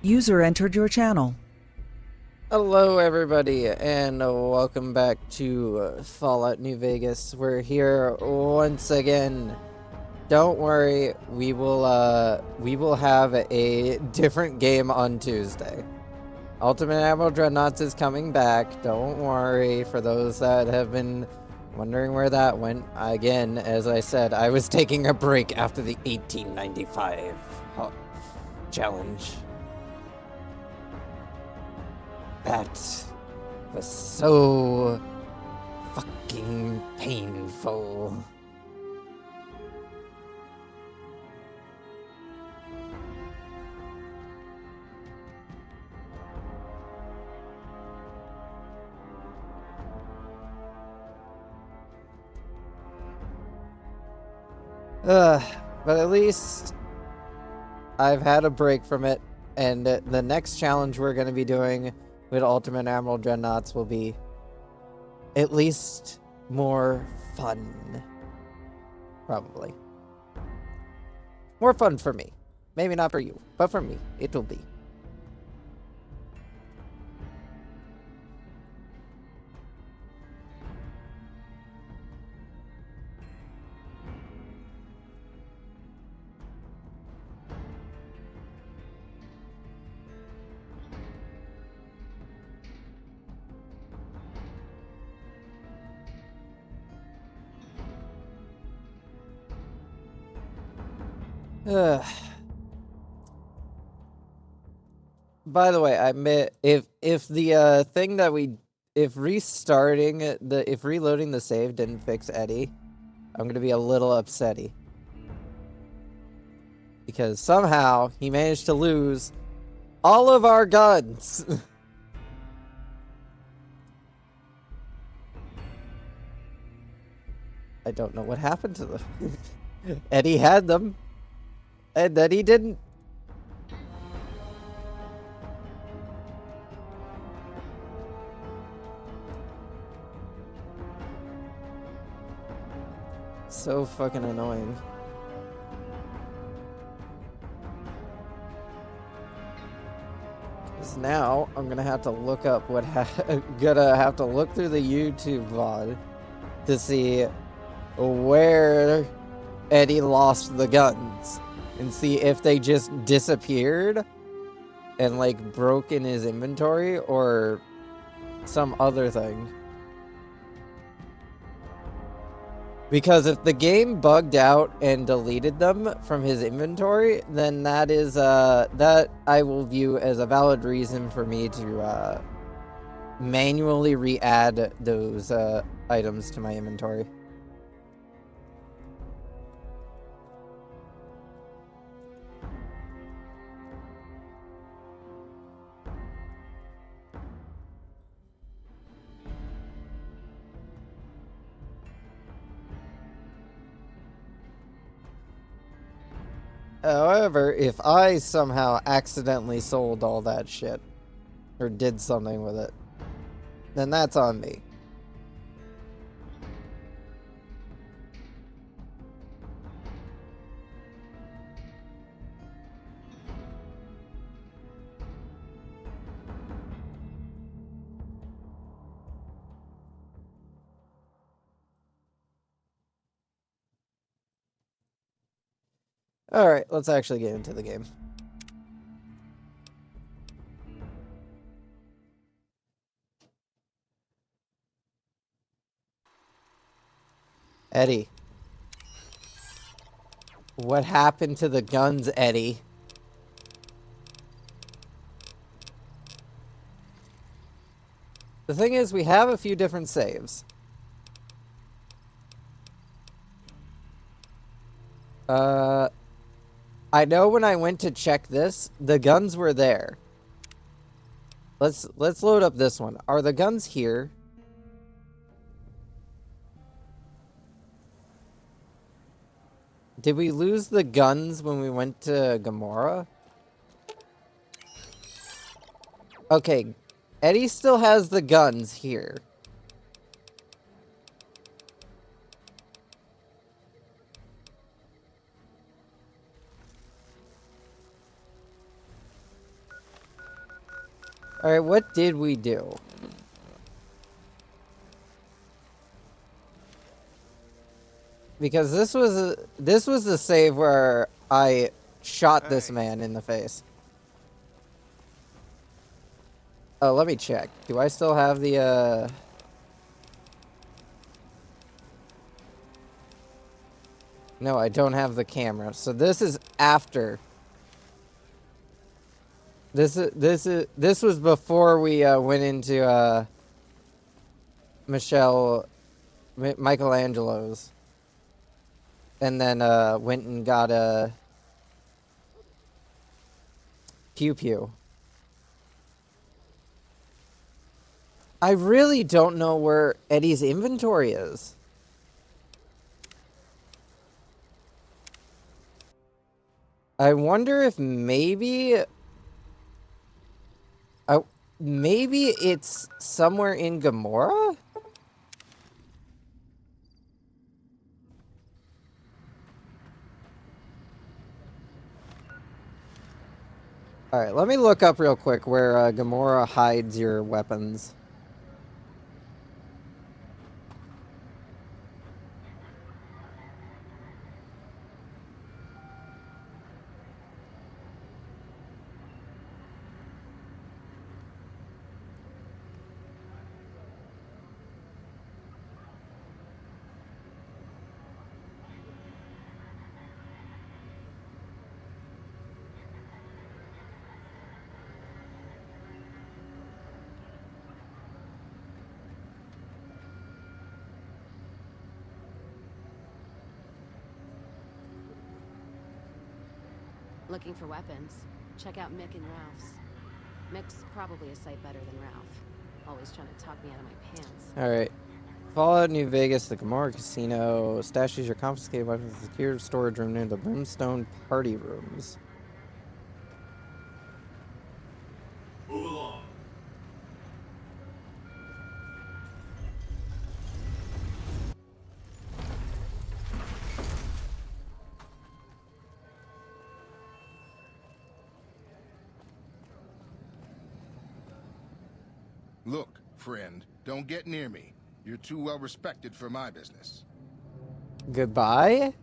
User entered your channel. Hello everybody and welcome back to Fallout New Vegas. We're here once again. Don't worry, we will have a different game on Tuesday. Ultimate Admiral Dreadnoughts is coming back. Don't worry, for those that have been wondering where that went. Again, as I said, I was taking a break after the 1895 challenge. That was so fucking painful. But at least I've had a break from it, and the next challenge we're going to be doing with Ultimate Admiral Dreadnoughts will be at least more fun. Probably. More fun for me. Maybe not for you, but for me, it will be. By the way, I admit if the thing that if reloading the save didn't fix Eddie, I'm gonna be a little upsetty. Because somehow he managed to lose all of our guns. I don't know what happened to them. Eddie had them, and then he didn't. So fucking annoying. Because now I'm gonna have to look up gonna have to look through the YouTube VOD to see where Eddie lost the guns and see if they just disappeared and like broke in his inventory or some other thing. Because if the game bugged out and deleted them from his inventory, then that is that I will view as a valid reason for me to manually re-add those items to my inventory. However, if I somehow accidentally sold all that shit, or did something with it, then that's on me. Alright, let's actually get into the game. Eddie. What happened to the guns, Eddie? The thing is, we have a few different saves. I know when I went to check this, the guns were there. Let's load up this one. Are the guns here? Did we lose the guns when we went to Gamora? Okay, Eddie still has the guns here. Alright, what did we do? Because this was the save where I shot this man in the face. Oh, let me check. Do I still have the No, I don't have the camera. So this is after. This was before we went into Michelangelo's, and then went and got a pew pew. I really don't know where Eddie's inventory is. I wonder if maybe maybe it's somewhere in Gamora? Alright, let me look up real quick where Gamora hides your weapons. Looking for weapons? Check out Mick and Ralph's. Mick's probably a sight better than Ralph. Always trying to talk me out of my pants. Alright. Fallout New Vegas, the Gamora Casino. Stashes your confiscated weapons in the secure storage room near the Brimstone party rooms. Move along. Look, friend, don't get near me. You're too well respected for my business. Goodbye?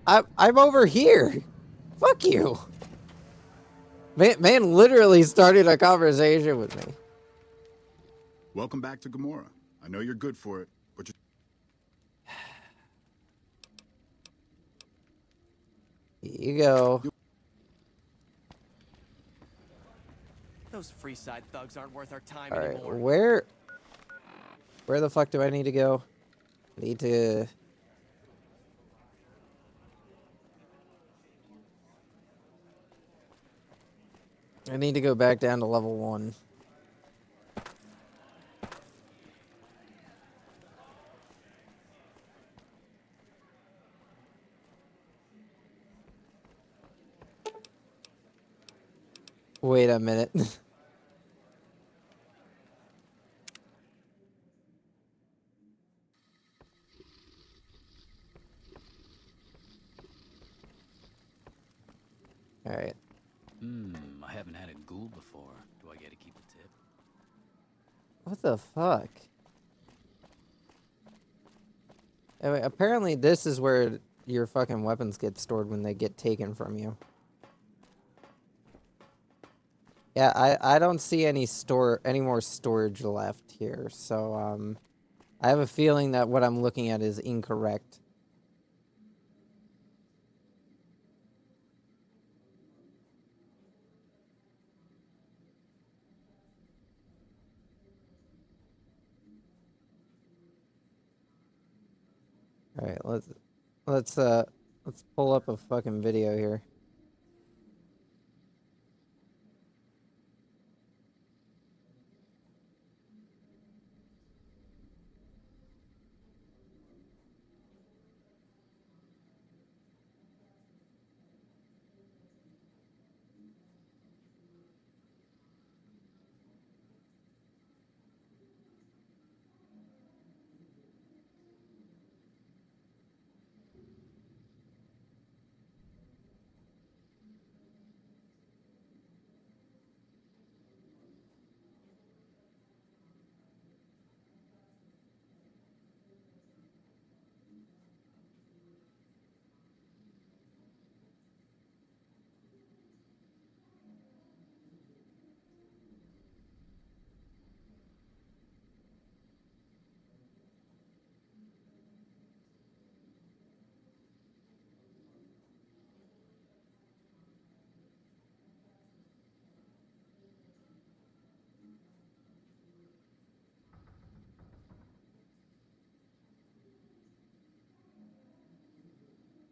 I'm over here. Fuck you. Man literally started a conversation with me. Welcome back to Gamora. I know you're good for it, but Here you go. Those Freeside thugs aren't worth our time Alright, anymore. where the fuck do I need to go? I need to go back down to level 1. Wait a minute. Alright. I haven't had a ghoul before. Do I get to keep a tip? What the fuck? Anyway, apparently this is where your fucking weapons get stored when they get taken from you. Yeah, I don't see any more storage left here, so I have a feeling that what I'm looking at is incorrect. All right, let's pull up a fucking video here.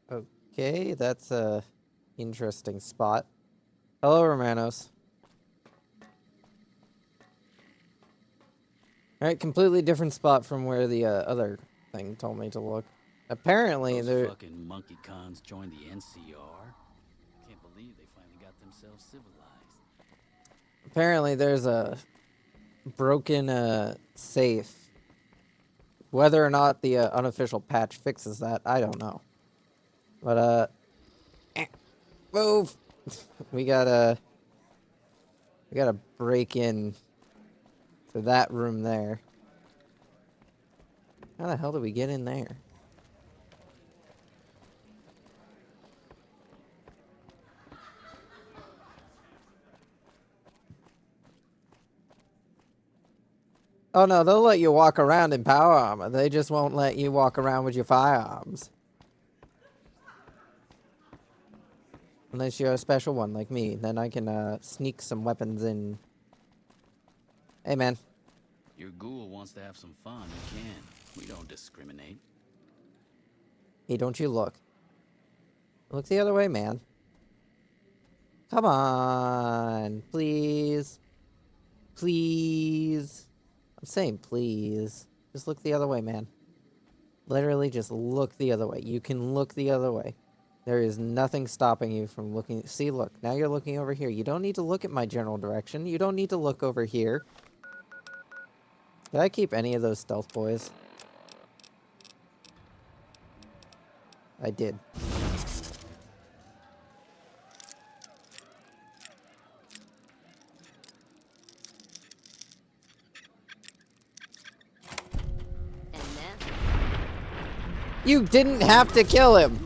Okay, that's a interesting spot. Hello, Romanos. Alright, completely different spot from where the other thing told me to look. Apparently, Those there... fucking monkey cons joined the NCR. Can't believe they finally got themselves civilized. Apparently, there's a broken safe. Whether or not the unofficial patch fixes that, I don't know. But move. we gotta break in to that room there. How the hell do we get in there? Oh no, they'll let you walk around in power armor. They just won't let you walk around with your firearms. Unless you're a special one like me, then I can sneak some weapons in. Hey man. Your ghoul wants to have some fun, you can. We don't discriminate. Hey, don't you look. Look the other way, man. Come on. Please. Please. I'm saying please. Just look the other way, man. Literally just look the other way. You can look the other way. There is nothing stopping you from looking. See, look. Now you're looking over here. You don't need to look at my general direction. You don't need to look over here. Did I keep any of those stealth boys? I did. And then, You didn't have to kill him.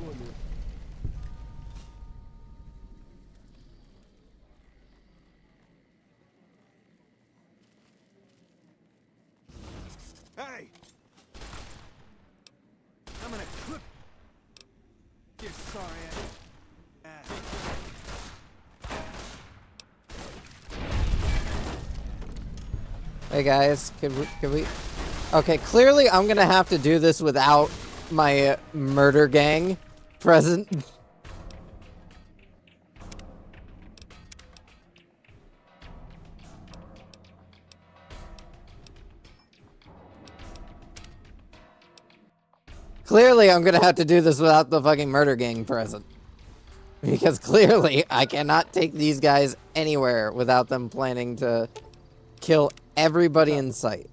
Hey! I'm gonna clip your sorry ass. Hey guys, could we? Okay, clearly I'm gonna have to do this without my murder gang present. Clearly I'm gonna have to do this without the fucking murder gang present. Because clearly I cannot take these guys anywhere without them planning to kill everybody in sight.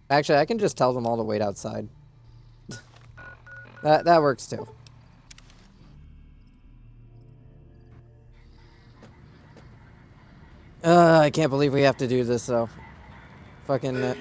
Actually, I can just tell them all to wait outside. That works too. I can't believe we have to do this though. Fucking.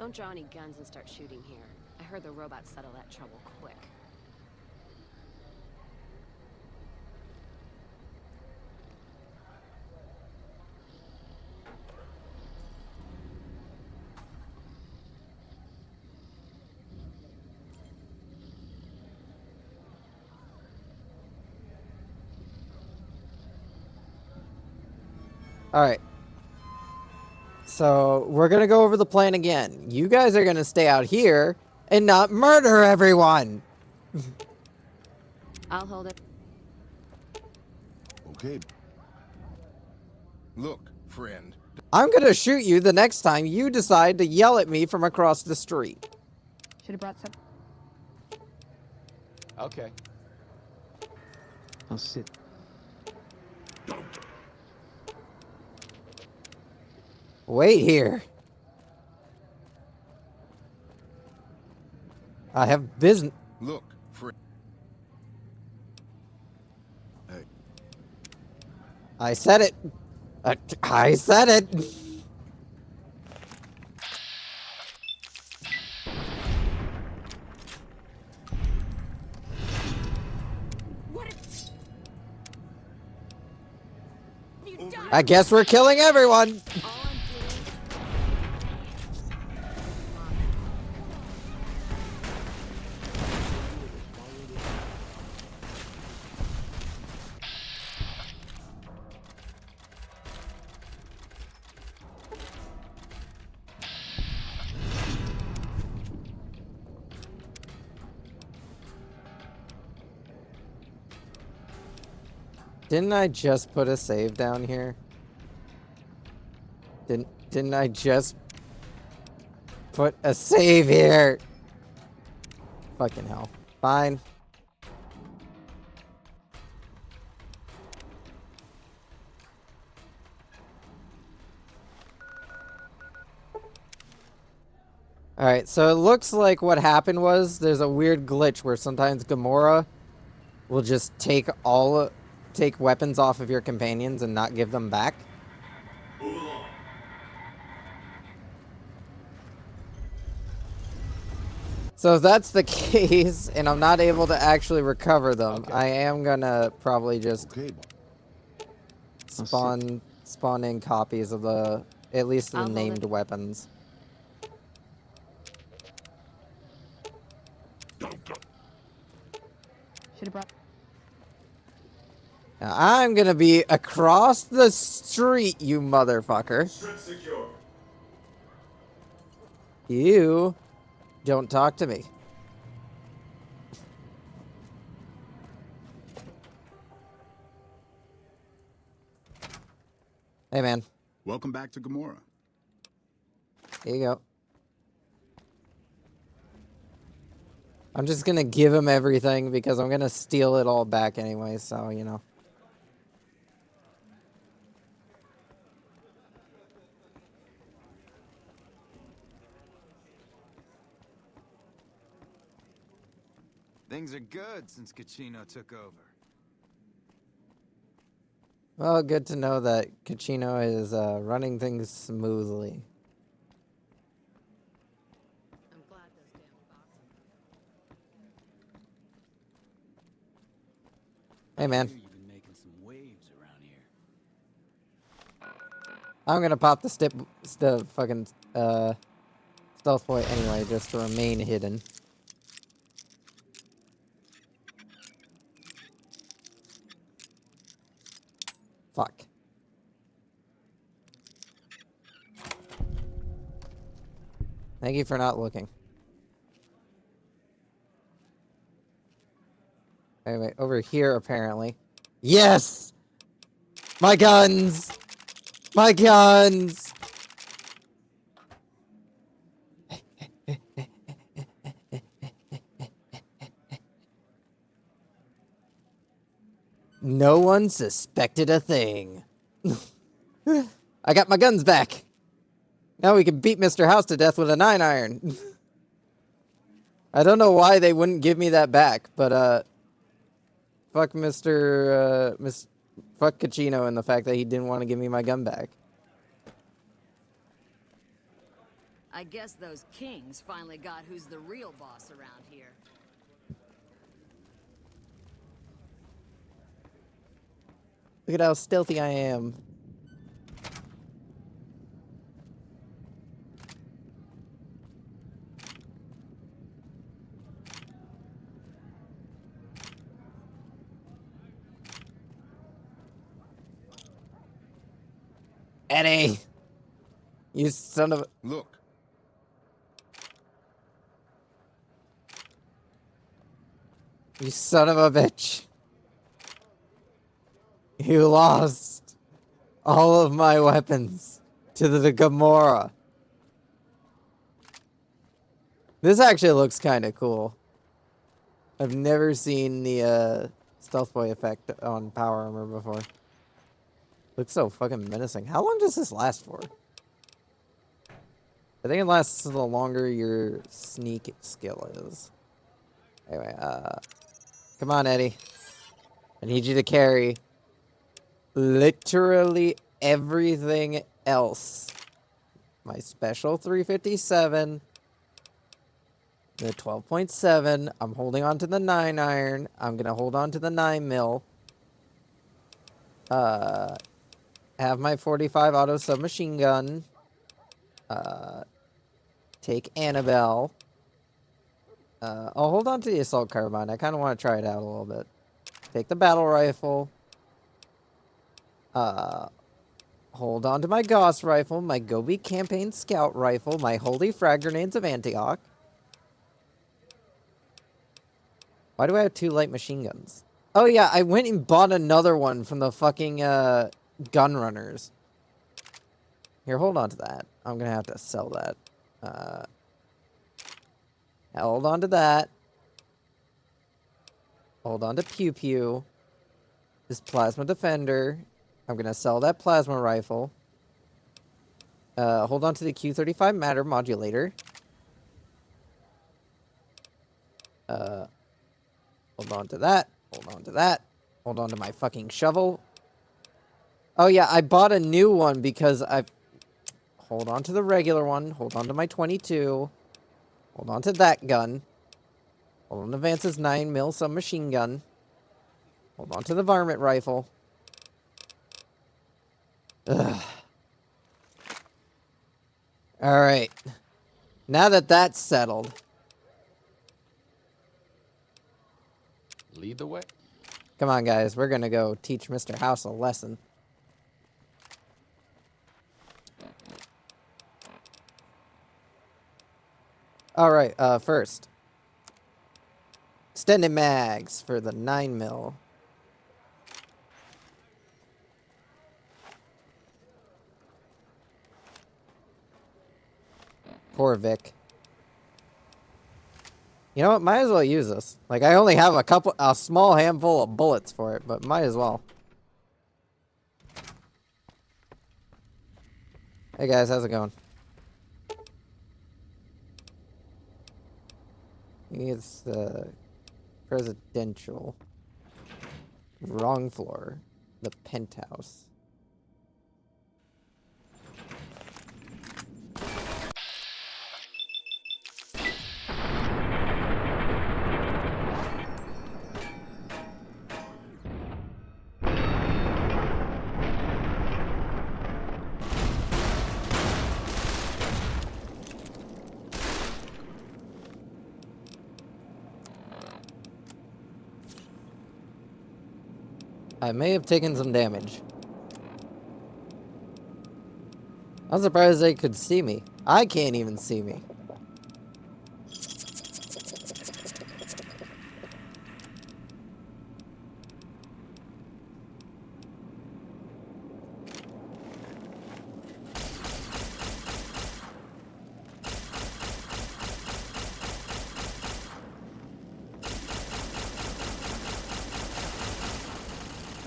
don't draw any guns and start shooting here. I heard the robots settle that trouble quick. Alright. So, we're gonna go over the plan again. You guys are gonna stay out here and not murder everyone! I'll hold it. Okay. Look, friend. I'm gonna shoot you the next time you decide to yell at me from across the street. Should have brought some. Okay. I'll sit. Wait here. I have business. Look, friend. Hey, I said it. I said it. What have you done? I guess we're killing everyone. All I'm doing. Didn't I just put a save down here? Didn't I just put a save here? Fucking hell. Fine. Alright, so it looks like what happened was there's a weird glitch where sometimes Gamora will just take weapons off of your companions and not give them back. So if that's the case, and I'm not able to actually recover them, Okay. I am gonna probably just Okay. spawn in copies of at least the I'll hold named it. weapons. Should have brought. Now, I'm gonna be across the street, you motherfucker. strip secure. You don't talk to me. Hey, man. Welcome back to Gamora. Here you go. I'm just gonna give him everything because I'm gonna steal it all back anyway, so, you know. Things are good since Kachino took over. Well, good to know that Kachino is running things smoothly. I'm glad those damn boxes. Hey, man. I hear you've been making some waves around here. I'm gonna pop the fucking stealth boy anyway, just to remain hidden. Fuck. Thank you for not looking. Anyway, over here apparently. Yes! My guns! My guns! No one suspected a thing. I got my guns back. Now we can beat Mr. House to death with a 9-iron. I don't know why they wouldn't give me that back, but fuck fuck Kachino and the fact that he didn't want to give me my gun back. I guess those kings finally got who's the real boss around here. Look at how stealthy I am. Eddie! You son of a... Look, You son of a bitch. You lost all of my weapons to the Gamora. This actually looks kind of cool. I've never seen the stealth boy effect on power armor before. Looks so fucking menacing. How long does this last for? I think it lasts the longer your sneak skill is. Anyway, come on, Eddie. I need you to carry literally everything else. My special 357. The 12.7. I'm holding on to the 9 iron. I'm gonna hold on to the 9 mil. Have my 45 auto submachine gun. Take Annabelle. I'll hold on to the assault carbine. I kind of want to try it out a little bit. Take the battle rifle. Hold on to my Gauss rifle, my Gobi campaign scout rifle, my holy frag grenades of Antioch. Why do I have 2 light machine guns? Oh yeah, I went and bought another one from the fucking gun runners. Here, hold on to that. I'm gonna have to sell that. Hold on to that. Hold on to Pew Pew. This plasma defender. I'm gonna sell that plasma rifle. Hold on to the Q35 matter modulator. Hold on to that. Hold on to that. Hold on to my fucking shovel. Oh yeah, I bought a new one because hold on to the regular one. Hold on to my 22. Hold on to that gun. Hold on to Vance's 9mm submachine gun. Hold on to the varmint rifle. Ugh. Alright. Now that that's settled. Lead the way. Come on, guys. We're gonna go teach Mr. House a lesson. Alright, first. Extended mags for the 9mm. Poor Vic. You know what? Might as well use this. Like, I only have a small handful of bullets for it, but might as well. Hey guys, how's it going? It's the presidential. Wrong floor. The penthouse. I may have taken some damage. I'm surprised they could see me. I can't even see me.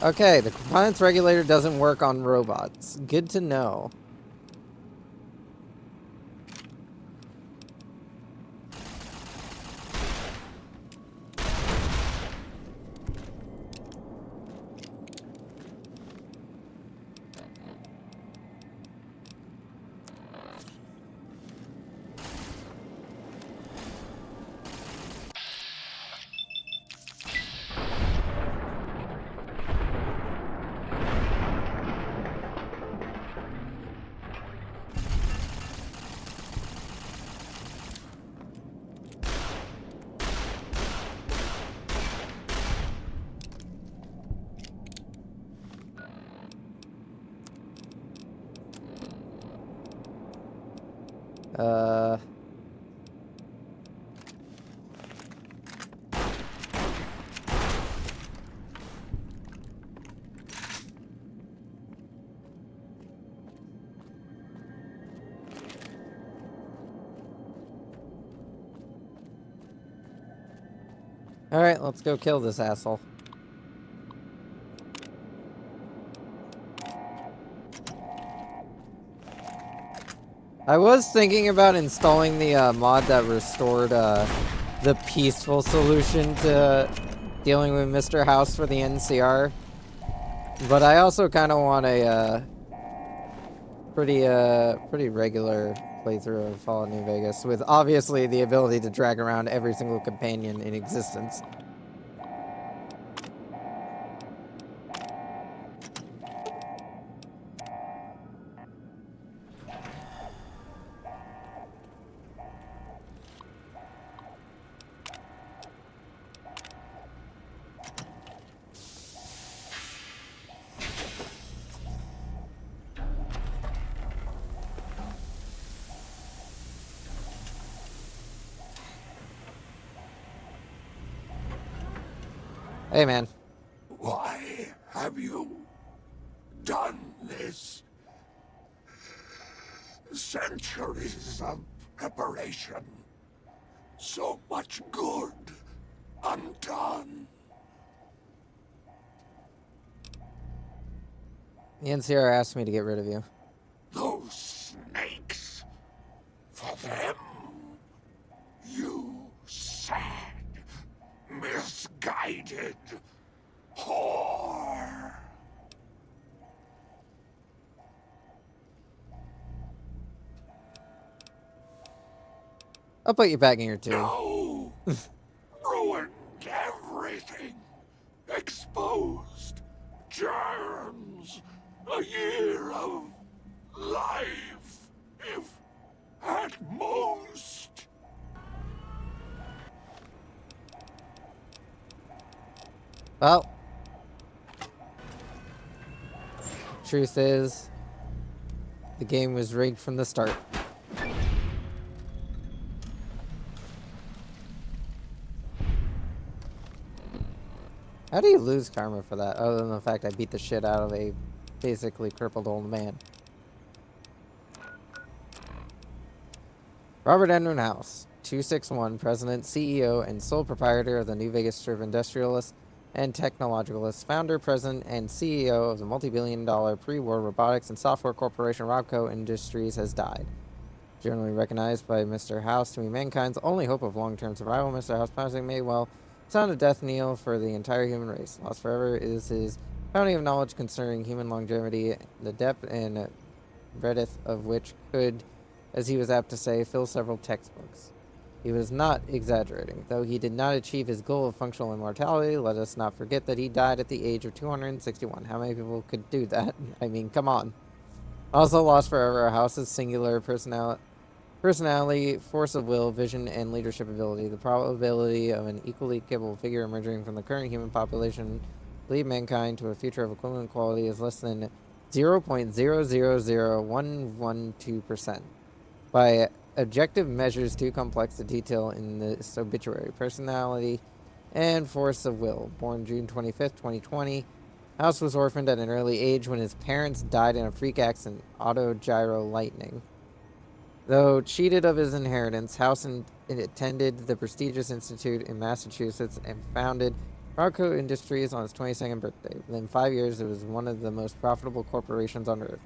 Okay, the compliance regulator doesn't work on robots. Good to know. Alright, let's go kill this asshole. I was thinking about installing the mod that restored the peaceful solution to dealing with Mr. House for the NCR. But I also kind of want a pretty regular playthrough of Fallout New Vegas with obviously the ability to drag around every single companion in existence. Hey, man. Why have you done this? Centuries of preparation. So much good undone. The NCR asked me to get rid of you. Those snakes. For them, you sad, misguided whore. I'll put you back in your tomb. No! Ruined everything. Exposed germs. A year of life, if at most. Well, truth is, the game was rigged from the start. How do you lose karma for that, other than the fact I beat the shit out of a basically crippled old man? Robert Edwin House, 261, President, CEO, and sole proprietor of the New Vegas Strip Industrialist and Technologicalist, founder, president, and CEO of the multi-billion-dollar pre-war robotics and software corporation Robco Industries, has died. Generally recognized by Mr. House to be mankind's only hope of long-term survival, Mr. House passing may well sound a death knell for the entire human race. Lost forever is his fountain of knowledge concerning human longevity, the depth and breadth of which could, as he was apt to say, fill several textbooks. He was not exaggerating. Though he did not achieve his goal of functional immortality, let us not forget that he died at the age of 261. How many people could do that? I mean, come on. Also lost forever, a House's singular personality, force of will, vision, and leadership ability. The probability of an equally capable figure emerging from the current human population lead mankind to a future of equivalent quality is less than 0.000112%. By objective measures too complex to detail in this obituary. Personality and force of will. Born June 25th, 2020. House was orphaned at an early age when his parents died in a freak accident, autogyro lightning. Though cheated of his inheritance, House attended the prestigious institute in Massachusetts and founded Robco Industries on his 22nd birthday. Within 5 years, it was one of the most profitable corporations on Earth.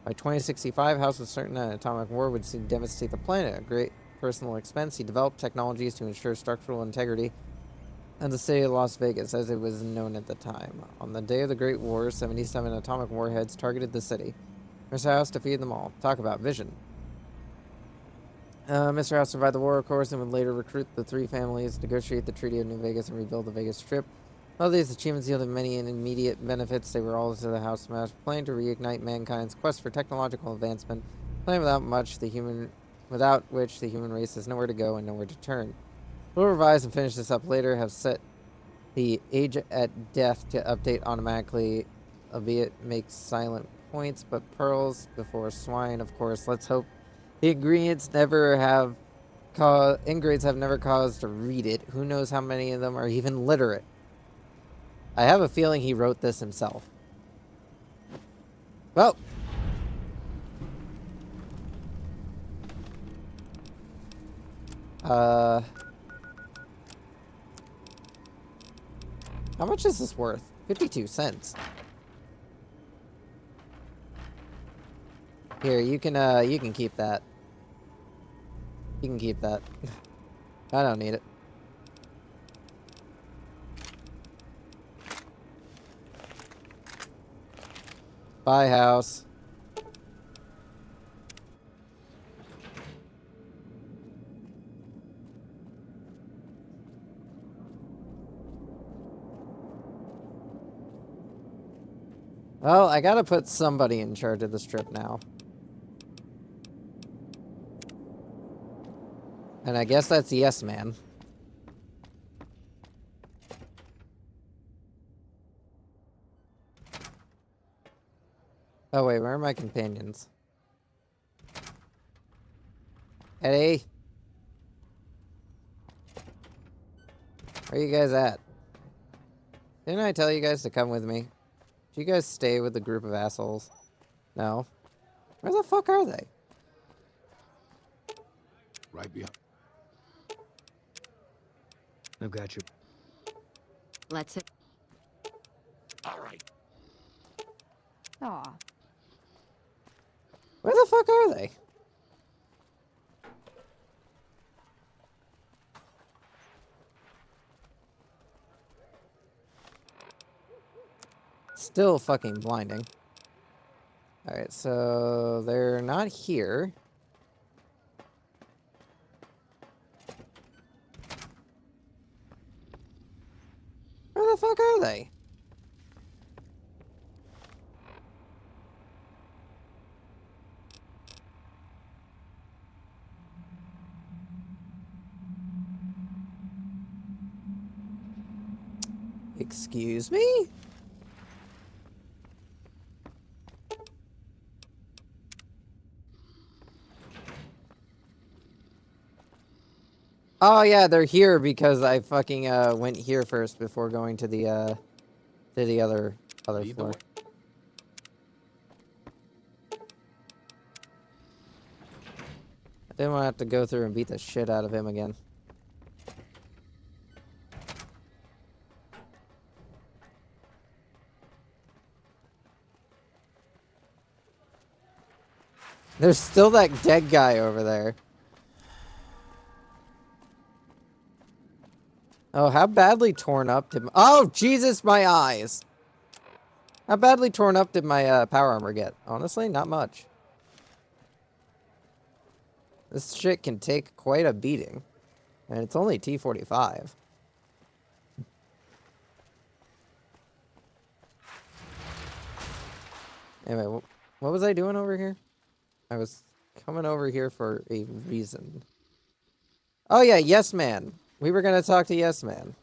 By 2065, House was certain that an atomic war would soon devastate the planet. At great personal expense, he developed technologies to ensure structural integrity of the city of Las Vegas, as it was known at the time. On the day of the Great War, 77 atomic warheads targeted the city. Mr. House defeated them all. Talk about vision. Mr. House survived the war, of course, and would later recruit the three families, negotiate the Treaty of New Vegas, and rebuild the Vegas Strip. While these achievements yielded many immediate benefits, they were all to the House master plan to reignite mankind's quest for technological advancement, plan without which the human race has nowhere to go and nowhere to turn. We'll revise and finish this up later, have set the age at death to update automatically, albeit make silent points, but pearls before swine, of course. Let's hope the ingredients have never caused to read it. Who knows how many of them are even literate? I have a feeling he wrote this himself. Well. How much is this worth? 52 cents. Here, you can keep that. You can keep that. I don't need it. Bye, house. Well, I gotta put somebody in charge of this trip now. And I guess that's yes, man. Oh wait, where are my companions? Eddie? Where are you guys at? Didn't I tell you guys to come with me? Do you guys stay with the group of assholes? No? Where the fuck are they? Right behind. I've got you. Let's hit. All right. Aw. Where the fuck are they? Still fucking blinding. Alright, so they're not here. Where the fuck are they? Excuse me? Oh yeah, they're here because I fucking went here first before going to the other floor. I didn't want to have to go through and beat the shit out of him again. There's still that dead guy over there. Oh, how badly torn up did... Oh, Jesus, my eyes! How badly torn up did my power armor get? Honestly, not much. This shit can take quite a beating. And it's only T-45. Anyway, what was I doing over here? I was coming over here for a reason. Oh yeah, Yes Man. We were gonna talk to Yes Man.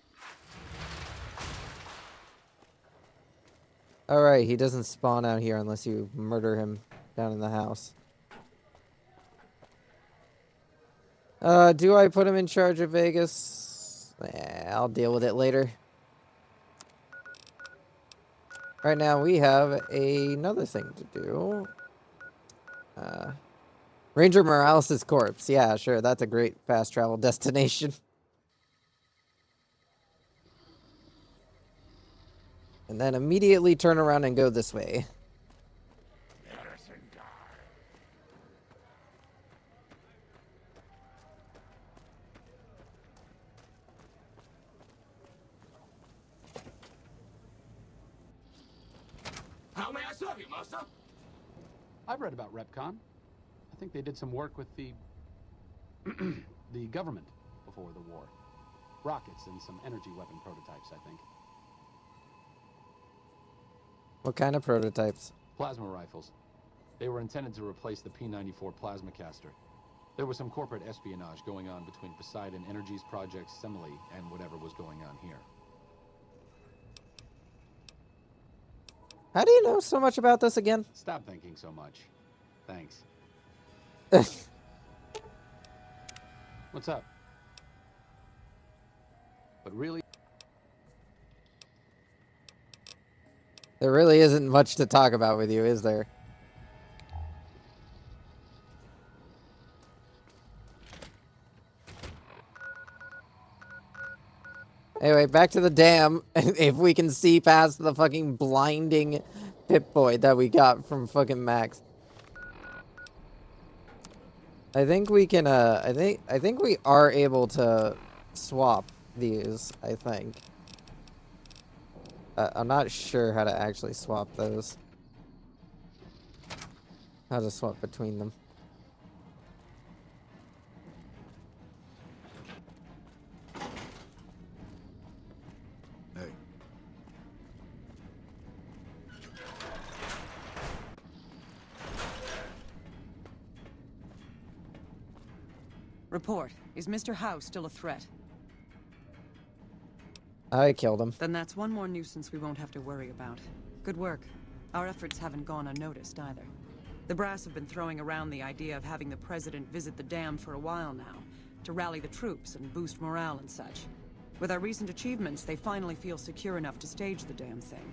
Alright, he doesn't spawn out here unless you murder him down in the house. Do I put him in charge of Vegas? I'll deal with it later. Right now we have another thing to do. Ranger Morales' corpse. Yeah, sure, that's a great fast travel destination. And then immediately turn around and go this way. How may I serve you, master? I've read about Repcon. I think they did some work with the the government before the war. Rockets and some energy weapon prototypes, I think. What kind of prototypes? Plasma rifles. They were intended to replace the P-94 plasma caster. There was some corporate espionage going on between Poseidon Energy's project Semele and whatever was going on here. How do you know so much about this again? Stop thinking so much. Thanks. What's up? But really? There really isn't much to talk about with you, is there? Anyway, back to the dam. If we can see past the fucking blinding Pip-Boy that we got from fucking Max. I think we can, I think we are able to swap these, I think. I'm not sure how to actually swap those. I'll just swap between them. Hey, Report. Is Mr. Howe still a threat? I killed him. Then that's one more nuisance we won't have to worry about. Good work. Our efforts haven't gone unnoticed either. The brass have been throwing around the idea of having the president visit the dam for a while now, to rally the troops and boost morale and such. With our recent achievements, they finally feel secure enough to stage the damn thing.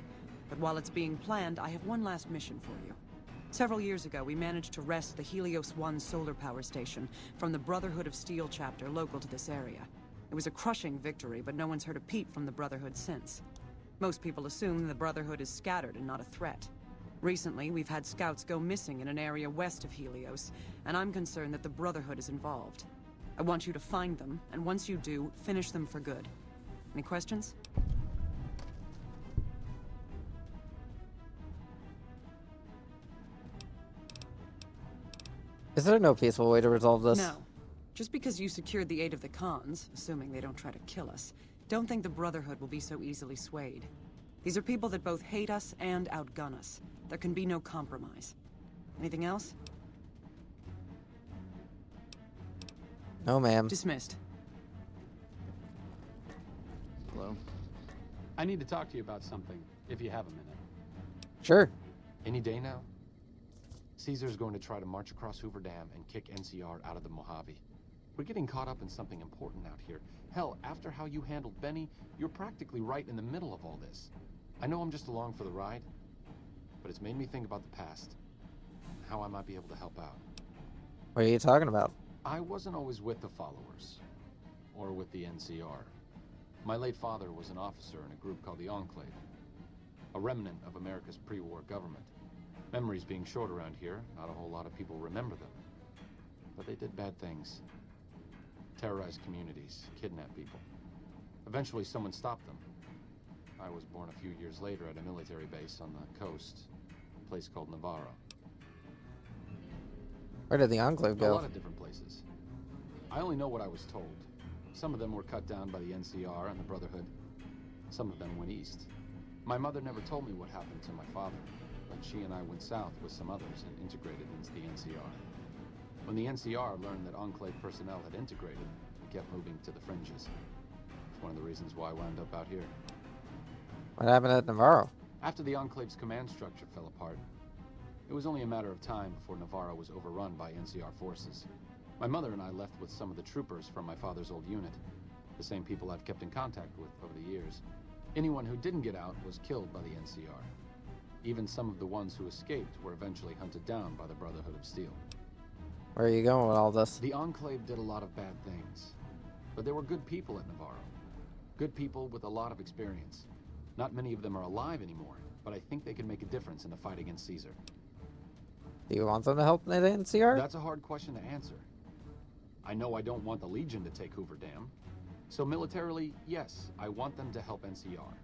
But while it's being planned, I have one last mission for you. Several years ago, we managed to wrest the Helios 1 solar power station from the Brotherhood of Steel chapter local to this area. It was a crushing victory, but no one's heard a peep from the Brotherhood since. Most people assume the Brotherhood is scattered and not a threat. Recently, we've had scouts go missing in an area west of Helios, and I'm concerned that the Brotherhood is involved. I want you to find them, and once you do, finish them for good. Any questions? Is there no peaceful way to resolve this? No. Just because you secured the aid of the Khans, assuming they don't try to kill us, don't think the Brotherhood will be so easily swayed. These are people that both hate us and outgun us. There can be no compromise. Anything else? No, ma'am. Dismissed. Hello? I need to talk to you about something, if you have a minute. Sure. Any day now? Caesar's going to try to march across Hoover Dam and kick NCR out of the Mojave. We're getting caught up in something important out here. Hell, after how you handled Benny, you're practically right in the middle of all this. I know I'm just along for the ride, but it's made me think about the past, and how I might be able to help out. What are you talking about? I wasn't always with the followers, or with the NCR. My late father was an officer in a group called the Enclave, a remnant of America's pre-war government. Memories being short around here, not a whole lot of people remember them. But they did bad things. Terrorized communities, kidnapped people. Eventually someone stopped them. I was born a few years later at a military base on the coast, a place called Navarro. Where did the Enclave A go? lot of different places. I only know what I was told. Some of them were cut down by the NCR and the Brotherhood. Some of them went east. My mother never told me what happened to my father, but she and I went south with some others and integrated into the NCR. When the NCR learned that Enclave personnel had integrated, we kept moving to the fringes. It's one of the reasons why I wound up out here. What happened at Navarro? After the Enclave's command structure fell apart, it was only a matter of time before Navarro was overrun by NCR forces. My mother and I left with some of the troopers from my father's old unit, the same people I've kept in contact with over the years. Anyone who didn't get out was killed by the NCR. Even some of the ones who escaped were eventually hunted down by the Brotherhood of Steel. Where are you going with all this? The Enclave did a lot of bad things, but there were good people at Navarro. Good people with a lot of experience. Not many of them are alive anymore, but I think they can make a difference in the fight against Caesar. Do you want them to help the NCR? That's a hard question to answer. I know I don't want the Legion to take Hoover Dam. So militarily, yes, I want them to help NCR.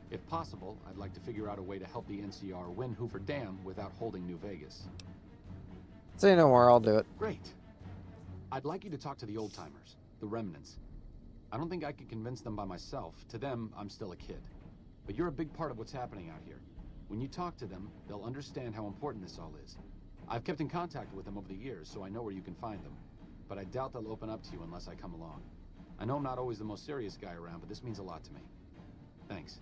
If possible, I'd like to figure out a way to help the NCR win Hoover Dam without holding New Vegas. Say no more, I'll do it. Great. I'd like you to talk to the old-timers, the remnants. I don't think I could convince them by myself. To them, I'm still a kid. But you're a big part of what's happening out here. When you talk to them, they'll understand how important this all is. I've kept in contact with them over the years, so I know where you can find them. But I doubt they'll open up to you unless I come along. I know I'm not always the most serious guy around, but this means a lot to me. Thanks.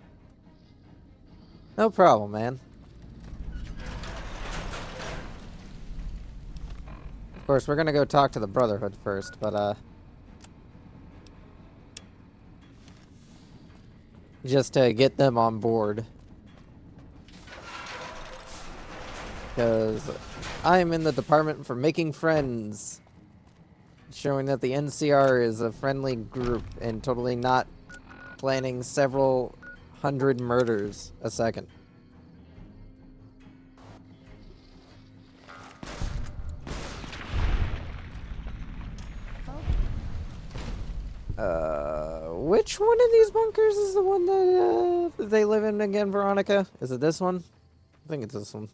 No problem, man. Of course, we're gonna go talk to the Brotherhood first, but, just to get them on board. Because I'm in the department for making friends. Showing that the NCR is a friendly group and totally not planning several hundred murders a second. Which one of these bunkers is the one that they live in again, Veronica? Is it this one? I think it's this one.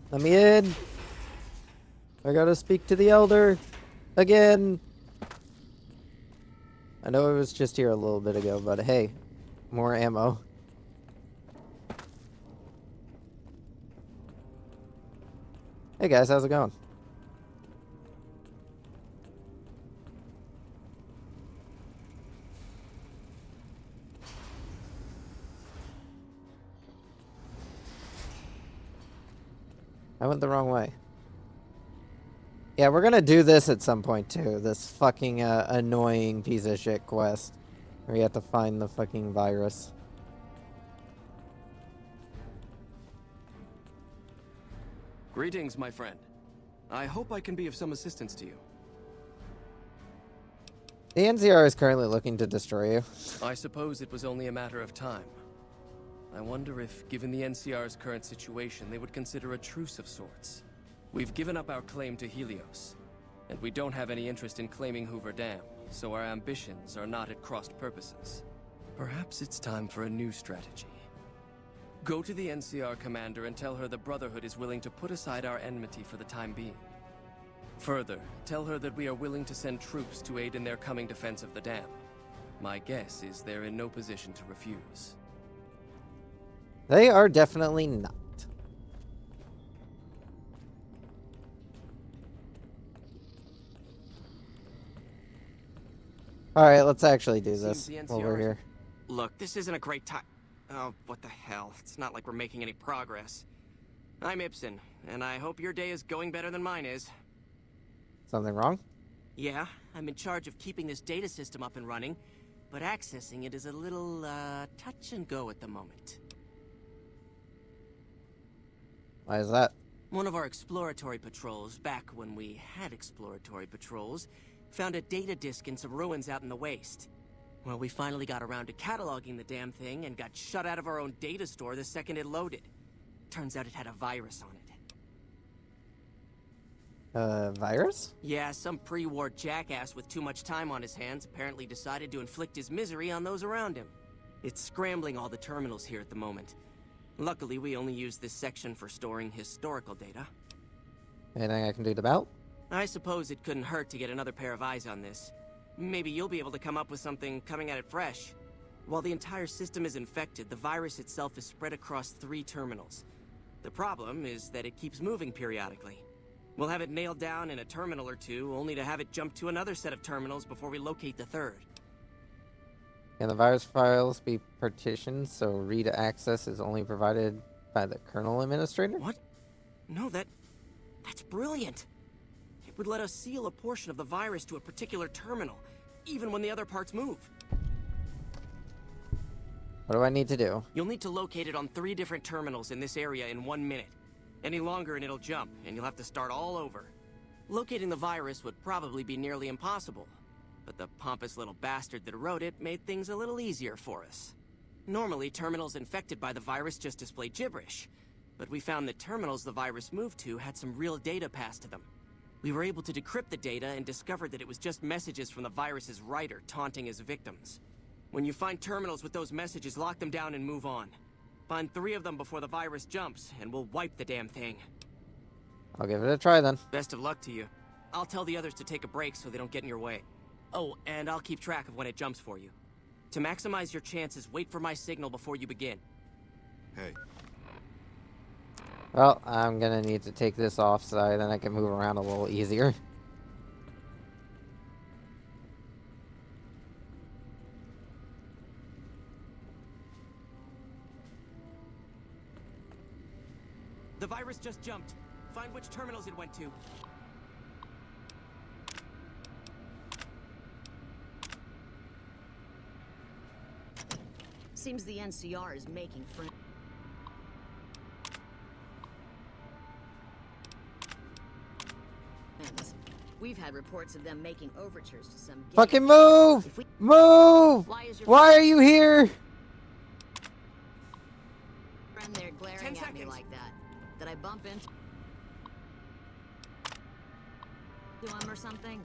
Let me in. I gotta speak to the elder again. I know it was just here a little bit ago, but hey, more ammo. Hey guys, how's it going? I went the wrong way. Yeah, we're gonna do this at some point too. This fucking annoying piece of shit quest. Where you have to find the fucking virus. Greetings, my friend. I hope I can be of some assistance to you. The NCR is currently looking to destroy you. I suppose it was only a matter of time. I wonder if, given the NCR's current situation, they would consider a truce of sorts. We've given up our claim to Helios, and we don't have any interest in claiming Hoover Dam, so our ambitions are not at crossed purposes. Perhaps it's time for a new strategy. Go to the NCR commander and tell her the Brotherhood is willing to put aside our enmity for the time being. Further, tell her that we are willing to send troops to aid in their coming defense of the dam. My guess is they're in no position to refuse. They are definitely not. Alright, let's actually do this while we're here. Look, this isn't a great time. Oh, what the hell. It's not like we're making any progress. I'm Ibsen, and I hope your day is going better than mine is. Something wrong? Yeah, I'm in charge of keeping this data system up and running, but accessing it is a little, touch and go at the moment. Why is that? One of our exploratory patrols, back when we had exploratory patrols, found a data disk in some ruins out in the waste. Well, we finally got around to cataloging the damn thing and got shut out of our own data store the second it loaded. Turns out it had a virus on it. Virus? Yeah, some pre-war jackass with too much time on his hands apparently decided to inflict his misery on those around him. It's scrambling all the terminals here at the moment. Luckily, we only use this section for storing historical data. Anything I can do about? I suppose it couldn't hurt to get another pair of eyes on this. Maybe you'll be able to come up with something coming at it fresh. While the entire system is infected, the virus itself is spread across 3 terminals. The problem is that it keeps moving periodically. We'll have it nailed down in a terminal or 2, only to have it jump to another set of terminals before we locate the 3rd. Can the virus files be partitioned so read access is only provided by the kernel administrator? What? No, that's brilliant. It would let us seal a portion of the virus to a particular terminal, even when the other parts move. What do I need to do? You'll need to locate it on 3 different terminals in this area in 1 minute. Any longer and it'll jump, and you'll have to start all over. Locating the virus would probably be nearly impossible, but the pompous little bastard that wrote it made things a little easier for us. Normally, terminals infected by the virus just display gibberish, but we found that terminals the virus moved to had some real data passed to them. We were able to decrypt the data and discovered that it was just messages from the virus's writer taunting his victims. When you find terminals with those messages, lock them down and move on. Find 3 of them before the virus jumps, and we'll wipe the damn thing. I'll give it a try then. Best of luck to you. I'll tell the others to take a break so they don't get in your way. Oh, and I'll keep track of when it jumps for you. To maximize your chances, wait for my signal before you begin. Hey. Well, I'm gonna need to take this off so then I can move around a little easier. The virus just jumped. Find which terminals it went to. Seems the NCR is making friends. We've had reports of them making overtures to some... Fucking move! Move! Why are you here? Friend there glaring at me like that. Did I bump into him or something?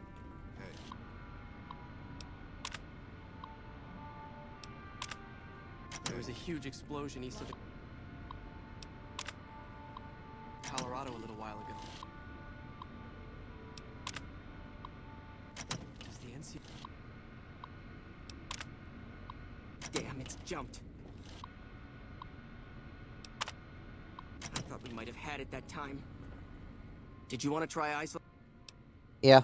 There was a huge explosion east of the Colorado it's jumped. I thought we might have had it that time. Did you want to try isolate? Yeah.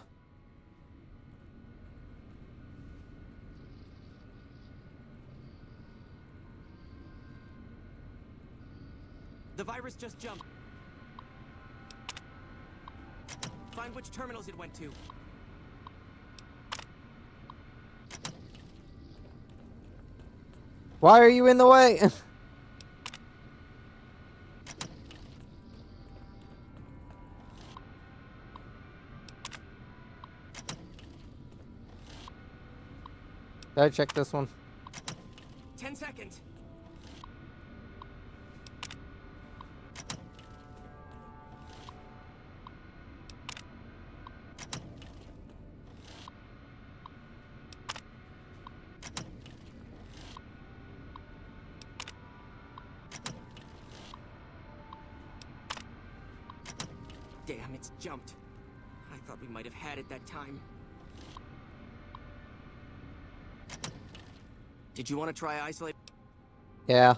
The virus just jumped. Find which terminals it went to. Why are you in the way? Gotta check this one. 10 seconds. Damn, it's jumped. I thought we might have had it that time. Did you want to try isolate? Yeah.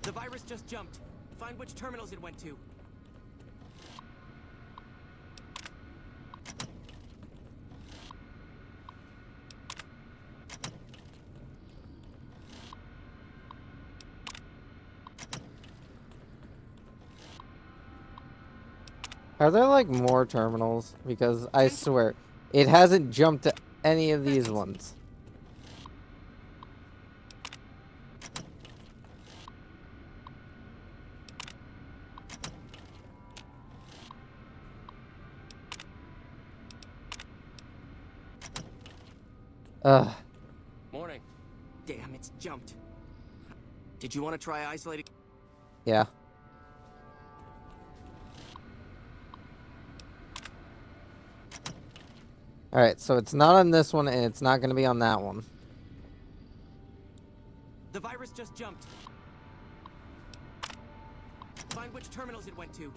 The virus just jumped. Find which terminals it went to. Are there like more terminals? Because I swear, it hasn't jumped to any of these ones. Ugh. Morning. Damn, it's jumped. Did you want to try isolating? Yeah. Alright, so it's not on this one, and it's not going to be on that one. The virus just jumped. Find which terminals it went to.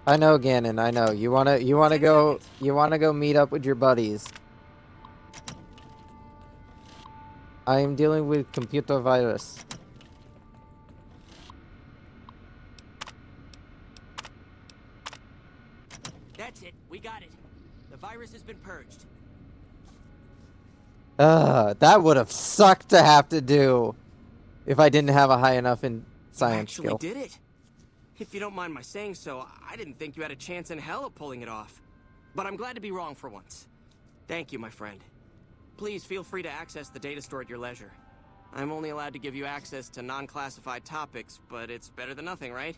I know, Ganon, I know. You wanna go meet up with your buddies. I am dealing with computer virus. That's it. We got it. The virus has been purged. That would have sucked to have to do if I didn't have a high enough in science skill. Actually did it. If you don't mind my saying so, I didn't think you had a chance in hell of pulling it off. But I'm glad to be wrong for once. Thank you, my friend. Please feel free to access the data store at your leisure. I'm only allowed to give you access to non-classified topics, but it's better than nothing, right?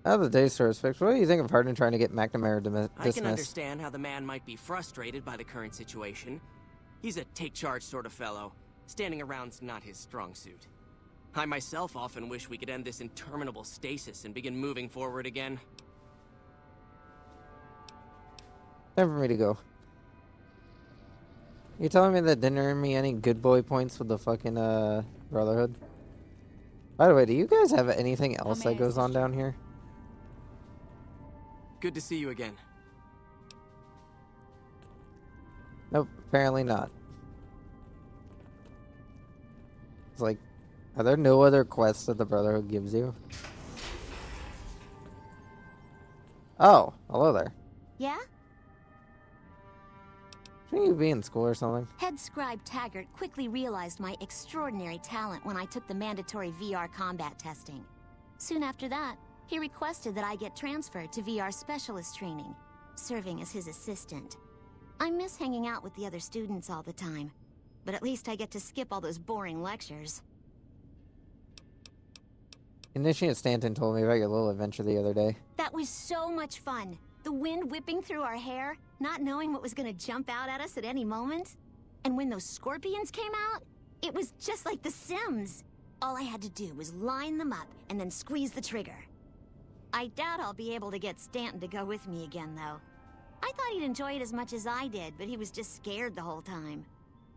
Now the data store is fixed, what do you think of Hardin trying to get McNamara dismissed? I can understand how the man might be frustrated by the current situation. He's a take-charge sort of fellow. Standing around's not his strong suit. I myself often wish we could end this interminable stasis and begin moving forward again. Time for me to go. You telling me that didn't earn me any good boy points with the fucking Brotherhood? By the way, do you guys have anything else that goes on down here? Good to see you again. Nope, apparently not. It's like, are there no other quests that the Brotherhood gives you? Oh, hello there. Yeah? Shouldn't you be in school or something? Head Scribe Taggart quickly realized my extraordinary talent when I took the mandatory VR combat testing. Soon after that, He requested that I get transferred to VR specialist training, serving as his assistant. I miss hanging out with the other students all the time, but at least I get to skip all those boring lectures. Initiate Stanton told me about your little adventure the other day. That was so much fun. The wind whipping through our hair, not knowing what was gonna jump out at us at any moment. And when those scorpions came out, it was just like The Sims. All I had to do was line them up and then squeeze the trigger. I doubt I'll be able to get Stanton to go with me again, though. I thought he'd enjoy it as much as I did, but he was just scared the whole time.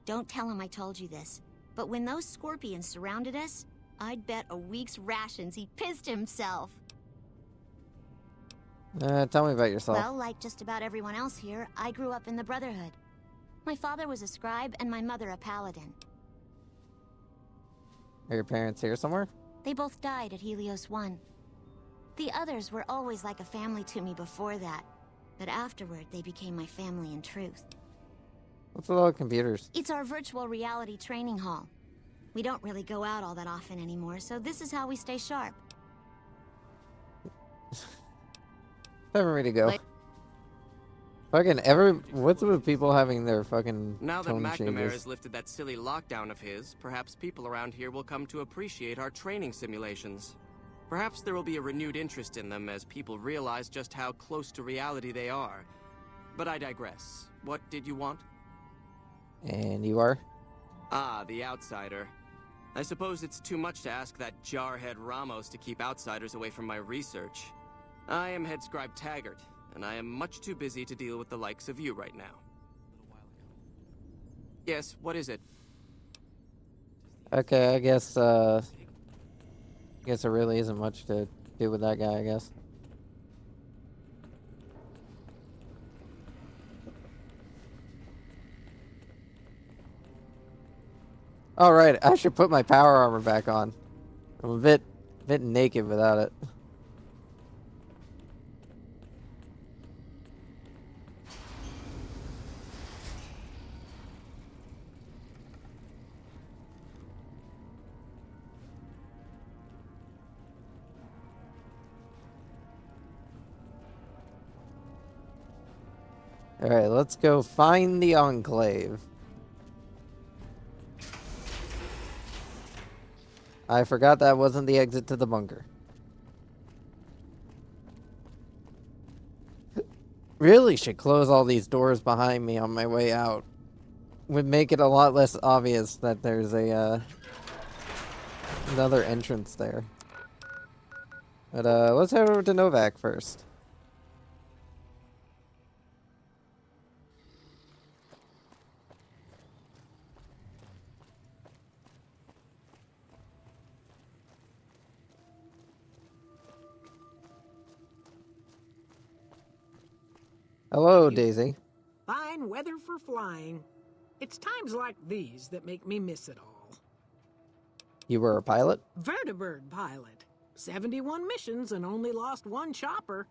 Don't tell him I told you this, but when those scorpions surrounded us, I'd bet a week's rations he pissed himself. Tell me about yourself. Well, like just about everyone else here, I grew up in the Brotherhood. My father was a scribe and my mother a paladin. Are your parents here somewhere? They both died at Helios 1. The others were always like a family to me before that, but afterward they became my family in truth. What's with all the computers? It's our virtual reality training hall. We don't really go out all that often anymore, so this is how we stay sharp. Time for me to go. What's with people having their fucking Now that tone McNamara changes? has lifted that silly lockdown of his, perhaps people around here will come to appreciate our training simulations. Perhaps there will be a renewed interest in them as people realize just how close to reality they are. But I digress. What did you want? And you are? Ah, the outsider. I suppose it's too much to ask that jarhead Ramos to keep outsiders away from my research. I am Head Scribe Taggart, and I am much too busy to deal with the likes of you right now. Yes, what is it? Okay, I guess there really isn't much to do with that guy, I guess. Alright, I should put my power armor back on. I'm a bit naked without it. Alright, let's go find the Enclave. I forgot that wasn't the exit to the bunker. Really should close all these doors behind me on my way out. Would make it a lot less obvious that there's a another entrance there. But let's head over to Novak first. Hello, Daisy. Fine weather for flying. It's times like these that make me miss it all. You were a pilot? Vertibird pilot. 71 missions and only lost one chopper.